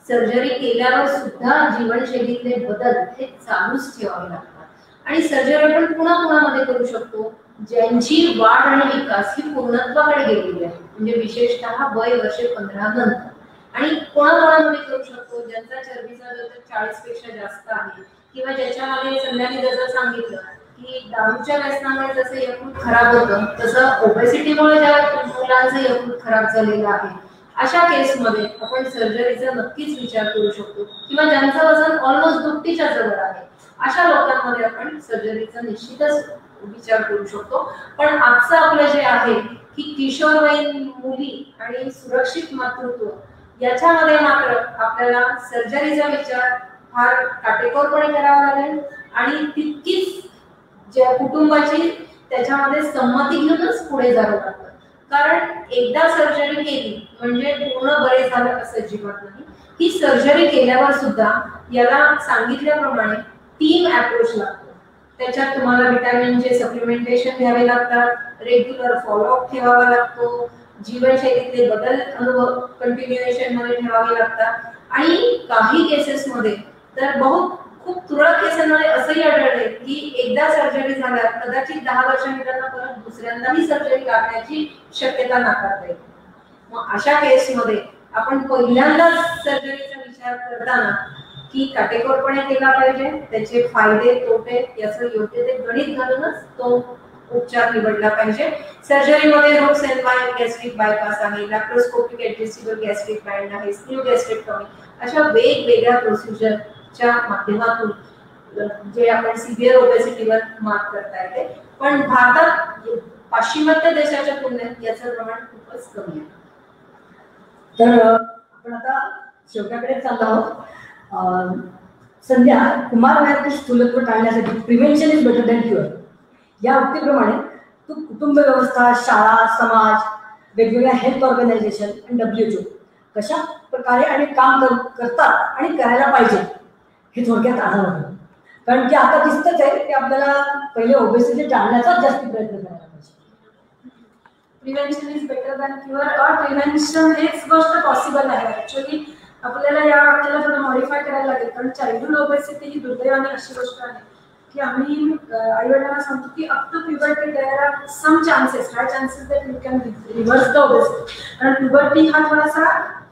सर्जरी केल्यावर सुद्धा जीवनशैलीतले बदल हे चालूच ठेवावे लागतात आणि सर्जरी आपण पुन्हा करू शकतो ज्यांची वाढ आणि विकास ही पूर्णत्वाकडे गेलेली आहे, म्हणजे विशेषतः वय वर्ष 15 नंतर. आणि कोणाकोणामध्ये करू शकतो ज्यांचा चरबीचा दर 40 पेक्षा जास्त आहे किंवा ज्याच्यामध्ये संध्याकाळी जसं सांगितलं की दारूच्या व्यसनामुळे जसं यकृत खराब होतं तसं ओबेसिटीमुळे ज्या मुलांचं यकृत खराब झालेलं आहे, अशा केसमध्ये आपण सर्जरीचा नक्कीच विचार करू शकतो. किंवा ज्यांचं वजन ऑलमोस्ट दुपटीच्या जवळ आहे अशा लोकांमध्ये आपण सर्जरीचा निश्चितच विचार करू शकतो. पण आजचं आपलं जे आहे की किशोरवयीन मुली आणि सुरक्षित मातृत्व याच्यामध्ये मात्र आपल्याला सर्जरीचा विचार फार काटेकोरपणे करावा लागेल आणि तितकीच ज्या कुटुंबाची त्याच्यामध्ये संमती घेऊनच पुढे जावं लागतं. कारण एकदा सर्जरी केली म्हणजे पूर्ण बरे झालं असं अजिबात नाही. ही सर्जरी केल्यावर सुद्धा याला सांगितल्याप्रमाणे 3 अप्रोच लागतो. त्याच्यात तुम्हाला व्हिटॅमिनचे सप्लिमेंटेशन घ्यावे लागतात, रेग्युलर फॉलोअप ठेवावा लागतो, जीवनशैलीतले बदल अनुभव कंटिन्युएशन मध्ये ठेवावे लागतात. आणि काही केसेसमध्ये तर खूप तुरळक केसांमध्ये असंही आढळले की एकदा सर्जरी झाल्यावर कदाचित 10 वर्षांनी त्यांना परत दुसऱ्यांदाही सर्जरी करण्याची शक्यता नाकारता येते. मग अशा केसमध्ये आपण पहिल्यांदाच सर्जरीचा विचार करताना की काटेकोरपणे केला पाहिजे, त्याचे फायदे तोटे याचं योग्य ते गणित घालूनच तो उपचार निवडला पाहिजे. सर्जरीमध्ये रोसेनवाय गॅस्ट्रिक बायपास आहे, लॅप्रोस्कोपिक ऍडजस्टेबल गॅस्ट्रिक बँड आहे, स्क्रू गॅस्ट्रेक्टॉमी, अशा वेगवेगळ्या प्रोसिजरच्या माध्यमातून जे आपण सिव्हिअर ओबेसिटीवर मात करता येते. पण भारतात पाश्चिमात्य देशाच्या तुलनेत याचं प्रमाण खूपच कमी आहे. तर आपण आता शेवटाकडे चाललो आहोत. संध्या, कुमार वयातील स्थूलत्व टाळण्यासाठी prevention is better than cure या उक्तीप्रमाणे तू कुटुंब व्यवस्था, शाळा, समाज, वेगवेगळ्या हेल्थ ऑर्गनायझेशन आणि WHO कशा प्रकारे आणि काम करतात आणि करायला पाहिजे हे थोडक्यात आढावा. कारण की आता दिसतच आहे की आपल्याला पहिले ओबेसिटी टाळण्याचाच जास्त प्रयत्न करायला पाहिजे. Prevention is better than cure और प्रिव्हेन्शन हेच गोष्ट पॉसिबल आहे. ऍक्च्युअली आपल्याला या वाक्याला थोडं मॉडिफाय करायला लागेल, कारण चाइल्डहुड ओबेसिटी ही दुर्दैवाने अशी गोष्ट आहे की आम्ही आई वडिलांना सांगतो की up to puberty there are some chances, high chances that you can reverse the obesity. कारण प्युबर्टी हा थोडासा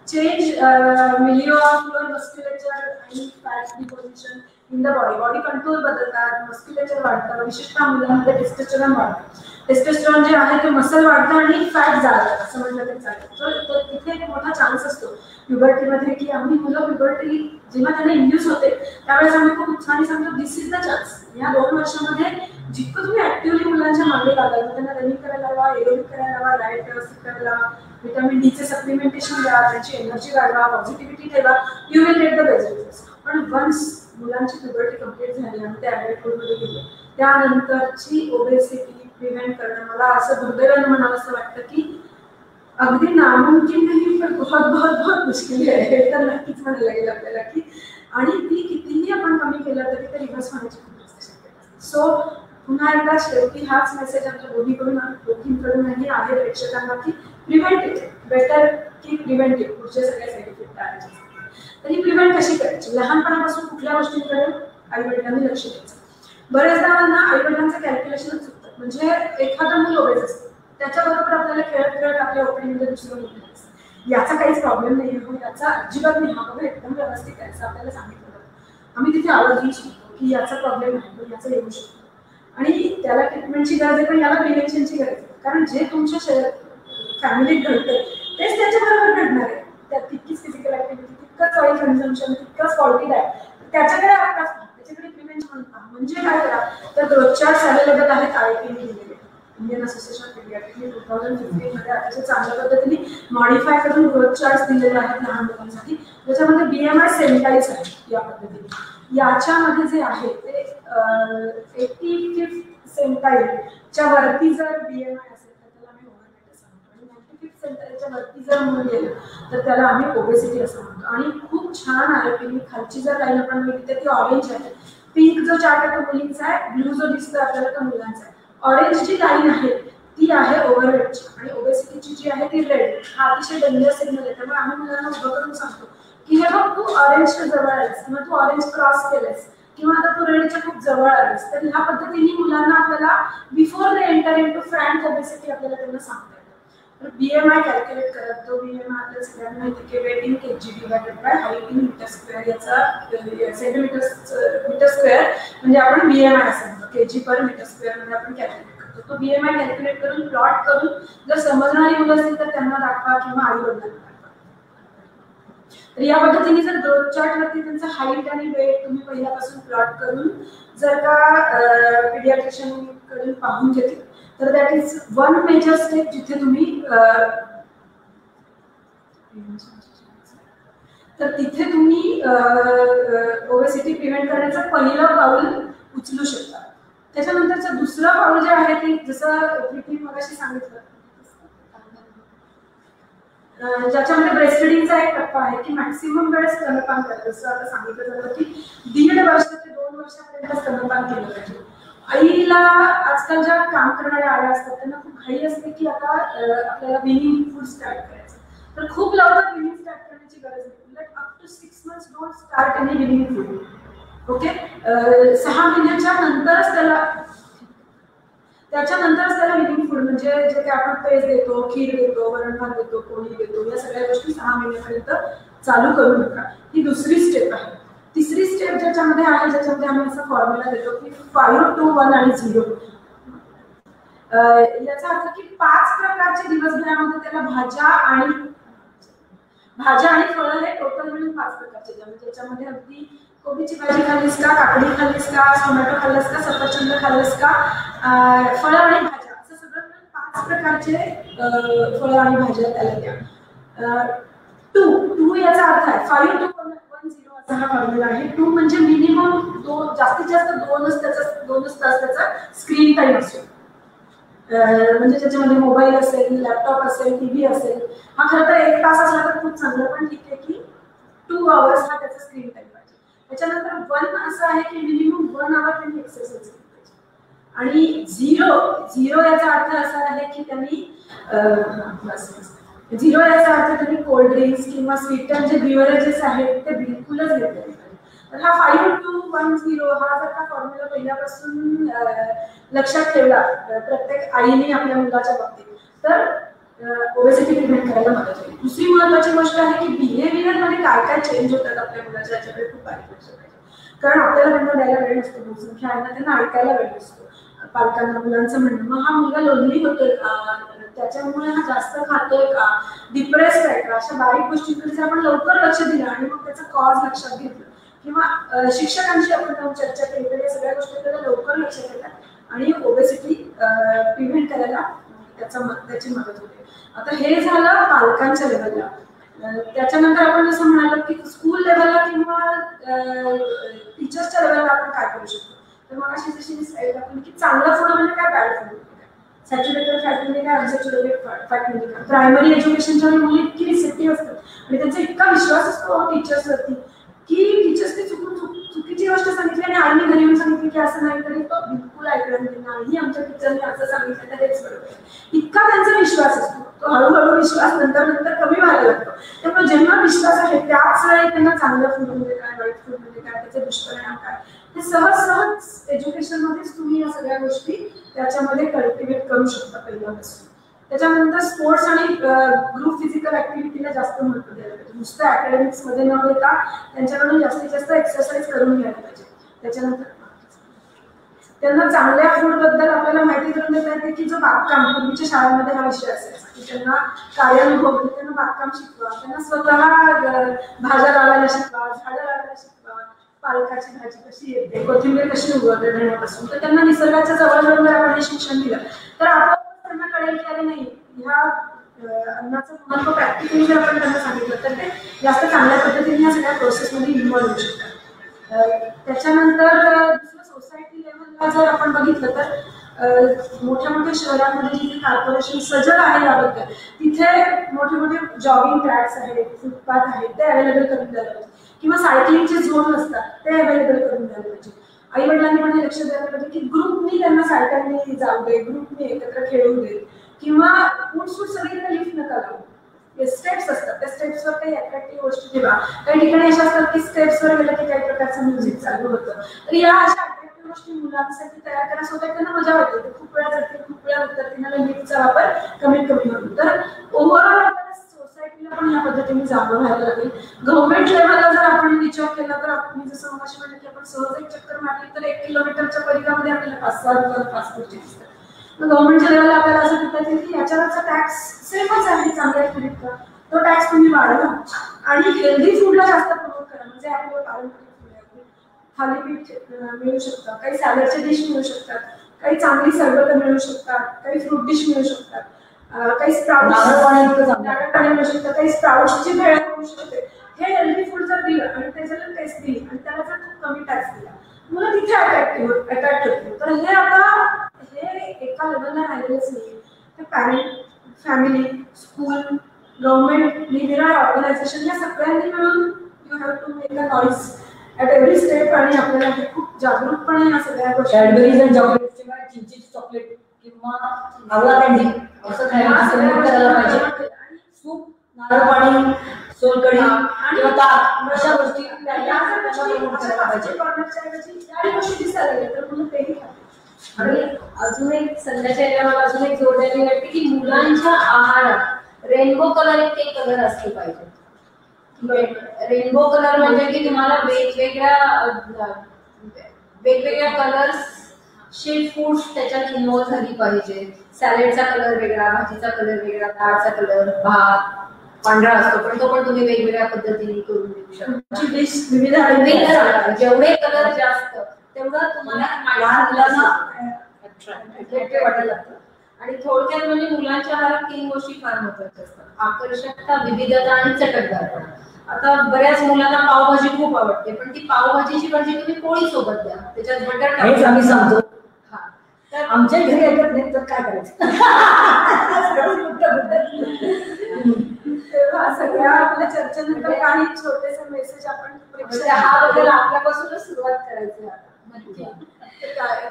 change milieu of your musculature आणि fat deposition in the body control बदलतात, मस्क्युलेचर वाढतं, विशेषतः मुलांमध्ये टेस्टोस्टेरॉन वाढतं. टेस्टोस्टेरॉन जे आहे ते मसल वाढतं आणि फॅट जाळतं असं म्हटलं तरी चालेल. तर तिथे एक मोठा चान्स असतो प्युबर्टीमध्ये की आम्ही मुलं प्युबर्टी जेव्हा त्यांना इंड्यूस होते त्यावेळेस आम्ही खूप उत्साहाने सांगतो दिस इज द चान्स. या 2 वर्षामध्ये जितकं तुम्ही ऍक्टिव्हली मुलांच्या मागे लागाल, त्यांना रनिंग करायला लावा, एरोबिक करायला लावा, डाएट व्यवस्थित करायला लावा, व्हिटॅमिन डीचे सप्लिमेंटेशन द्या, त्यांची एनर्जी वाढवा, पॉझिटिव्हिटी ठेवा, you will get the best results. पण वन्स मुलांची प्युबर्टी कंप्लीट झाली आणि ते ॲडल्टहुडमध्ये गेले त्यानंतरची ओबेसिटी प्रिव्हेंट करणं मला असं दुर्दैवानं म्हणावं असं वाटतं की अगदी नामुमकिन नाही पण बहुत बहुत बहुत मुश्किल आहे. हे तर नक्कीच म्हणायला लागेल आपल्याला की आणि ती कितीही आपण कमी केलं तरी ते रिव्हर्स होण्याची खूप जास्त शक्यता असते. सो पुन्हा एकदा शेवटी हाच मेसेज आमच्या दोघींकडूनही आहे प्रेक्षकांना की प्रिव्हेंटिव्ह बेटर की प्रिव्हेंटिव्ह पुढचे सगळे साईड इफेक्ट टाळायचे. तर ही प्रिव्हेंट कशी करायची? लहानपणापासून कुठल्या गोष्टींकडे आई वडिलांनी लक्ष द्यायचं. बऱ्याचदा आई वडिलांचं कॅल्क्युलेशनच चुकतं. म्हणजे एखादं मूल ओबेस असतं त्याच्याबरोबर आपल्याला खेळत खेळत आपल्या ओपनिंगमध्ये दुसरं मुलं असतं. याचा काहीच प्रॉब्लेम नाही आहे, याचा अजिबात नाही, हा बघा एकदम व्यवस्थित आहे असं आपल्याला सांगितलं जातं. आम्ही तिथे आवाज घेऊ शकतो की याचा प्रॉब्लेम आहे पण याचा येऊ शकतो आणि त्याला ट्रीटमेंटची गरज आहे पण याला प्रिव्हेन्शनची गरज आहे. कारण जे तुमच्या फॅमिलीत घडतंय तेच त्याच्याबरोबर घडणार आहे. त्यात तितकीच फिजिकल ऍक्टिव्हिटी, तितकंच ऑइल कन्झम्पशन, तितकंच फॉल्टी डाएट, त्याच्याकडे आत्ताच त्याच्याकडे प्रिव्हेंशन म्हणता. म्हणजे काय करा तर ग्रोथचार्ट्स अवेलेबल आहेत IPM दिलेले इंडियन असोसिएशन ऑफ पीडियाट्रिक्स 2015 मध्ये अतिशय चांगल्या पद्धतीने मॉडिफाय करून ग्रोथ चार्ट्स दिलेले आहेत लहान मुलांसाठी, ज्याच्यामध्ये BMI सेंटाईल्स आहेत. या पद्धतीने याच्यामध्ये जे आहे ते 85th सेंटाईलच्या वरती जर BMI असेल तर त्याला आम्ही ओव्हरवेट असं म्हणतो आणि 95th सेंटाईलच्या वरती जर मुलं गेलं तर त्याला आम्ही ओबेसिटी असं म्हणतो. आणि खूप छान आहे की खालची जर लाईन आपण बघितली ती ऑरेंज आहे, पिंक जो चार्ट आहे तो मुलींचा आहे, ब्लू जो दिसतो आपल्याला तो मुलांचा आहे. ऑरेंज जी लाईन आहे ती आहे ओव्हरवेटची आणि ओबेसिटीची जी आहे ती रेड. हा अतिशय डेंजर सिग्नल आहे. त्यामुळे आम्ही मुलांना उभं करून सांगतो की हे बघ तू ऑरेंजच्या जवळ आलीस किंवा तू ऑरेंज क्रॉस केलेस किंवा आता तू रेडच्या खूप जवळ आलीस. तर ह्या पद्धतीने मुलांना आपल्याला before they enter into frank obesity आपल्याला त्यांना सांगता येतं. तर BMI कॅल्क्युलेट करत तो BMI आपल्याला सगळ्यांना माहिती की weight in kg divided by height in metre square, याचा सेंटीमीटर स्क्वेअर म्हणजे आपण BMI असं म्हणतो, kg पर मीटर स्क्वेअर मध्ये आपण कॅल्क्युलेट करतो. तो BMI कॅल्क्युलेट करून प्लॉट करून जर समजणारी मुलं असतील तर त्यांना दाखवा किंवा आई वडिलांना दाखवा. तर या पद्धतीने जर ग्रोथ चार्ट वरती त्यांचं हाईट आणि वेट तुम्ही पहिल्यापासून प्लॉट करून जर का पीडियाट्रिशियन कडून पाहून घेतले तर that is one major step जिथे तुम्ही ओबेसिटी प्रिव्हेंट करण्याचं पहिलं पाऊल उचलू शकता. त्याच्यानंतरचं दुसरं पाऊल जे आहे ते जसं प्रीती मगाशी सांगितलं ज्याच्यामध्ये ब्रेस्टफीडिंगचा एक टप्पा आहे की मॅक्सिमम वेळेस स्तनपान करायचं. जसं आता सांगितलं जातं की 1.5 वर्ष ते 2 वर्षापर्यंत स्तनपान केलं पाहिजे. आईला आजकाल ज्या काम करणाऱ्या आया असतात त्यांना खूप घाई असते की आता आपल्याला विनिंग फूड स्टार्ट करायचं. तर खूप लवकर विनिंग स्टार्ट करण्याची गरज नाही. Like up to 6 months don't start any weaning food. Okay, 6 महिन्याच्या नंतरच त्याच्यानंतरच त्याला विनिंग फूड म्हणजे जे काही आपण पेज देतो, खीर देतो, वरण भात देतो, पोळी देतो, या सगळ्या गोष्टी 6 महिन्यापर्यंत चालू करू नका. ही दुसरी स्टेप आहे. तिसरी स्टेप ज्याच्यामध्ये आहे ज्याच्यामध्ये आम्ही असा फॉर्म्युला देतो की 5 to 1 आणि 0. याचा अर्थ की 5 प्रकारचे दिवसभरामध्ये त्याला भाज्या आणि फळं हे टोटल मिळून 5 प्रकारचे द्या. त्याच्यामध्ये अगदी कोबीची भाजी खाल्लीस का, काकडी खाल्लीस का, टोमॅटो खाल्लंस का, सफरचंद खाल्लंस का, फळं आणि भाज्या असं सगळं मिळून 5 प्रकारचे फळं आणि भाज्या त्याला द्या. 2 याचा अर्थ आहे 5 to 1 0 असा हा फॉर्म्युला आहे. 2 म्हणजे मिनिमम जास्तीत जास्त 2 तास त्याचा स्क्रीन टाइम असतो. म्हणजे त्याच्यामध्ये मोबाईल असेल, लॅपटॉप असेल, टीव्ही असेल. हा खरं तर 1 तास असला तर खूप चांगलं, पण ठीक आहे की 2 hours हा त्याचा स्क्रीन टाइम पाहिजे. त्याच्यानंतर 1 असं आहे की मिनिमम 1 hour त्यांनी एक्सरसाइज केली पाहिजे. आणि 0 याचा अर्थ असा आहे की त्यांनी 0 याचा अर्थ त्यांनी कोल्ड ड्रिंक्स किंवा स्वीटन जे बिव्हरेजेस आहेत ते बिलकुलच घेतले नाही. तर हा 5 to 1 0 हा जर का फॉर्म्युला पहिल्यापासून लक्षात ठेवला प्रत्येक आईने आपल्या मुलाच्या बाबतीत तर ओबेसिटी प्रिव्हेंट करायला मदत होईल. दुसरी महत्त्वाची गोष्ट आहे की बिहेवियर मध्ये काय काय चेंज होतात आपल्या मुलाच्या, याच्याकडे खूप बारीक लक्ष पाहिजे. कारण आपल्याला त्यांना द्यायला वेळ नसतो, बहुसंख्य आहे ना त्यांना ऐकायला वेळ नसतो पालकांना मुलांचं म्हणणं. मग हा मुलगा लोनली होतोय का, त्याच्यामुळे हा जास्त खातोय का, डिप्रेस्ड आहे का, अशा बारीक गोष्टींकडे जर आपण लवकर लक्ष दिलं आणि मग त्याचं कॉज लक्षात घेतलं किंवा शिक्षकांशी आपण जाऊन चर्चा केली तर या सगळ्या गोष्टींकडे लवकर लक्ष देतात आणि ओबेसिटी प्रिव्हेंट करायला त्याची मदत होते. आता हे झालं पालकांच्या लेवलला. त्याच्यानंतर आपण जसं म्हणालो की स्कूल लेवलला किंवा टीचर्सच्या लेवलला आपण काय करू शकतो, तर मग अशी जशी मी स्लाइड दाखवली की चांगलं फूड म्हणजे काय, बॅड फूड म्हणजे काय, सॅच्युरेटेड फॅट म्हणजे काय, अनसॅच्युरेटेड फॅट म्हणजे काय. प्रायमरी एज्युकेशनच्या मुली इतकी रिसेप्टिव्ह असतात आणि त्यांचा इतका विश्वास असतो टीचर्सवरती की टीचर्सने चुकीची गोष्ट सांगितली आणि आईने घरी येऊन सांगितली की असं नाही, तरी तो बिलकुल ऐकलं नाही, आमच्या टीचरने असं सांगितलं तर हेच बरोबर. इतका त्यांचा विश्वास असतो, तो हळूहळू विश्वास नंतर नंतर कमी व्हायला लागतो. त्यामुळे ज्यांना विश्वास आहे त्याच वेळी त्यांना चांगलं फूड म्हणजे काय, वाईट फूड म्हणजे काय, त्याचे दुष्परिणाम काय, हे सहज एज्युकेशन मध्येच तुम्ही या सगळ्या गोष्टी त्याच्यामध्ये कल्टिवेट करू शकता पहिल्यापासून. त्याच्यानंतर स्पोर्ट्स आणि ग्रुप फिजिकल ऍक्टिव्हिटीला जास्त महत्त्व द्यायला पाहिजे. नुसतं अकॅडमिक्स मध्ये न देता त्यांच्याकडून जास्तीत जास्त एक्सरसाइज करून घ्यायला पाहिजे. त्याच्यानंतर त्यांना चांगल्या फूड बद्दल आपल्याला माहिती करून देता येते की जो बागकाम, पूर्वीच्या शाळांमध्ये हा विषय असायचा की त्यांना कार्यानुभव, त्यांना बागकाम शिकवा, त्यांना स्वतः भाज्या लावायला शिकवा, झाडं लावायला शिकवा, पालकाची भाजी कशी येते, कोथिंबीर कशी उगवते घेण्यापासून. तर त्यांना निसर्गाच्या जवळ जवळ जर आपण हे शिक्षण दिलं तर आपण त्यांना कळेल की अरे नाही, ह्या अन्नाचं महत्व प्रॅक्टिकली जर आपण त्यांना सांगितलं तर ते जास्त चांगल्या पद्धतीने या सगळ्या प्रोसेसमध्ये इन्व्हॉल्व होऊ शकतात. त्याच्यानंतर सोसायटी लेवलला जर आपण बघितलं तर मोठ्या मोठ्या शहरांमध्ये जिथे कॉर्पोरेशन सजग आहे याबद्दल, तिथे मोठे मोठे जॉगिंग ट्रॅक्स आहेत, फुटपाथ आहेत, ते अवेलेबल करून द्यायला पाहिजे किंवा सायकलिंगचे झोन असतात ते अवेलेबल करून द्यायला पाहिजे. आई वडिलांनी पण लक्ष द्यायला पाहिजे की ग्रुपनी त्यांना सायकलनी जाऊ दे, ग्रुपनी एकत्र खेळू दे किंवा उठसूट सगळीकडे लिफ्ट नका लावू. स्टेप्स असतात, त्या स्टेप्सवर काही अट्रॅक्टिव्ह गोष्टी ठेवा. काही ठिकाणी अशा असतात की स्टेप्सवर गेलं की काही प्रकारचं म्युझिक चालू होतं. तर या अशा अट्रॅक्टिव्ह गोष्टी मुलांसाठी तयार करा, स्वतः त्यांना मजा वाटते. खूप वेळा जाते, खूप वेळा होतात, त्यांना लिफ्टचा वापर कमीत कमी होतो. तर ओव्हरऑल आपल्याला सोसायटीला पण या पद्धतीने जाणं व्हायला लागेल. गव्हर्नमेंट लेवलला जर आपण विचार केला तर मी जसं मगाशी म्हटलं की आपण सहज एक चक्कर मारली तर 1 किलोमीटरच्या परिघामध्ये आपल्याला 5-6 गोष्टी दिसतात. गव्हर्नमेंटच्या लेवलला आपल्याला असं म्हणतात की याच्यावरचा टॅक्स सेमच आहे चांगल्या फूडचा, तो टॅक्स तुम्ही वाढवा आणि हेल्दी फूडला जास्त प्रमोट करा. म्हणजे आपल्याला पारंपरिक फूड, थालीपीठ मिळू शकतात, काही सॅलडचे डिश मिळू शकतात, काही चांगली सरबतं मिळू शकतात, काही फ्रूट डिश मिळू शकतात, काही स्प्राउट्स मिळू शकतात, काही स्प्राउट्सची भेळ मिळू शकते. हे हेल्दी फूड जर दिलं आणि त्याच्याला टेस्ट दिली आणि त्याला जर खूप कमी टॅक्स दिला मुलं तिथे अट्रॅक्ट होते. तर हे आता हे एका लेवलला राहिलेलंच नाही. ते पॅरेंट, फॅमिली, स्कूल, गव्हर्नमेंट, निरनिराळे ऑर्गनायझेशन या सगळ्यांनी मिळून you have to make a noise at every step. आणि आपल्याला हे खूप जागरूकपणे या सगळ्या गोष्टी, कॅडबरीज अँड चॉकलेट किंवा चिंचेची चॉकलेट किंवा आवळा कँडी असं खायला पाहिजे. सूप, नारळ पाणी, सोलकढी किंवा ताक अशा गोष्टी आणि अजून एक संध्याच्या याला अजून एक जोड द्यावी लागते की मुलांच्या आहारात रेनबो कलर इतके कलर असले पाहिजे. रेनबो कलर म्हणजे की तुम्हाला वेगवेगळ्या कलर्स चे फूड्स त्याच्यात इन्व्हॉल्व झाली पाहिजे. सॅलेडचा कलर वेगळा, भाजीचा कलर वेगळा, डाळचा कलर, भात पांढरा असतो पण तो पण तुम्ही वेगवेगळ्या पद्धतीने करून देऊ शकता. विविध जेवढे कलर जास्त तेवढं तुम्हाला लहान मुलांना अट्रॅक्टिव्ह वाटायला लागतं. आणि थोडक्यात म्हणजे मुलांच्या आहारात 3 गोष्टी फार महत्त्वाच्या असतात: आकर्षकता, विविधता आणि चटकदारपणा. आता बऱ्याच मुलांना पावभाजी खूप आवडते पण ती पावभाजीची भाजी तुम्ही पोळी सोबत द्या, त्याच्यात बटर हेच आम्ही सांगतो. तर आमच्या घरी ऐकत नाही तर काय करायचं. तेव्हा सगळ्या आपल्या चर्चेनंतर काही छोटेसे मेसेज आपण हा बद्दल आपल्यापासूनच सुरुवात करायची.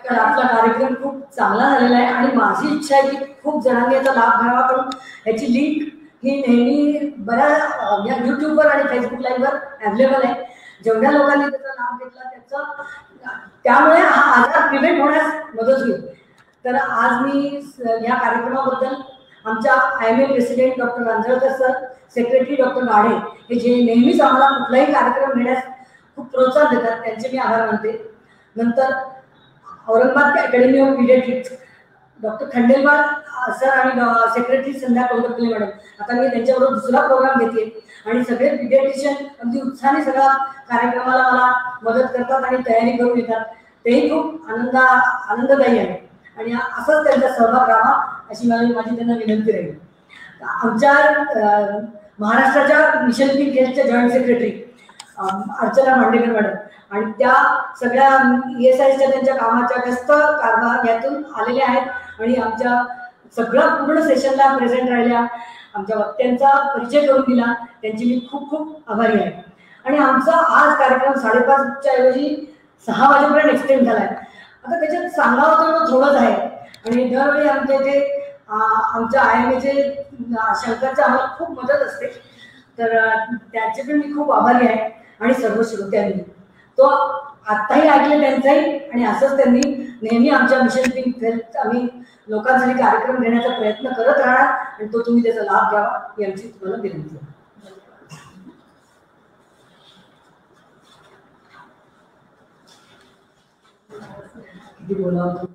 आपला कार्यक्रम खूप चांगला झालेला आहे आणि माझी इच्छा आहे की खूप जणांनी याचा लाभ घ्यावा. पण ह्याची लिंक ही नेहमी बऱ्याच युट्यूबवर आणि फेसबुक लाईव्हवर अवेलेबल आहे. जेवढ्या लोकांनी त्याचा लाभ घेतला त्यामुळे हा आजार प्रिव्हेंट होण्यास मदत होईल. तर आज मी या कार्यक्रमाबद्दल आमच्या IMA president doctor Ranjalkar sir, secretary doctor Gadhe हे जे नेहमीच आम्हाला कुठलाही कार्यक्रम घेण्यास खूप प्रोत्साहन देतात, त्यांचे मी आभार मानते. नंतर Aurangabad academy of paediatrics doctor Khandelwal sir आणि सेक्रेटरी संध्या कौंडपल्ले मॅडम, आता मी त्यांच्याबरोबर दुसरा प्रोग्राम घेते आणि सगळे पीडियाट्रिशियन अगदी उत्साहाने सगळ्या कार्यक्रमाला मला मदत करतात आणि तयारी करून येतात. तेही खूप आनंददायी आहे आणि असंच त्यांचा सहभाग राहावा अशी माझी त्यांना विनंती राहील. आमच्या महाराष्ट्राच्या मिशन पिंक हेल्थच्या joint secretary Archana Mandekar madam आणि त्या सगळ्या ESIच्या त्यांच्या कामाच्या व्यस्त कारभार यातून आलेल्या आहेत आणि आमच्या सगळ्या पूर्ण सेशनला प्रेझेंट राहिल्या, आमच्या वक्त्यांचा परिचय करून दिला, त्यांची मी खूप खूप आभारी आहे. आणि आमचा आज कार्यक्रम 5:30च्या ऐवजी 6 वाजेपर्यंत एक्सटेंड झालाय. आता त्याच्यात सांगावं तर थोडंच आहे आणि दरवेळी आमच्या इथे आमच्या IMAचे शंकरच्या आम्हाला खूप मदत असते, तर त्याचे पण मी खूप आभारी आहे. आणि सर्व श्रोत्यांनी तो आत्ताही ऐकले त्यांचाही आणि असंच त्यांनी नेहमी आमच्या मिशन पिंक हेल्थ आम्ही लोकांसाठी कार्यक्रम घेण्याचा प्रयत्न करत राहणार आणि तो तुम्ही त्याचा लाभ घ्यावा ही आमची तुम्हाला विनंती आहे. किती बोलावं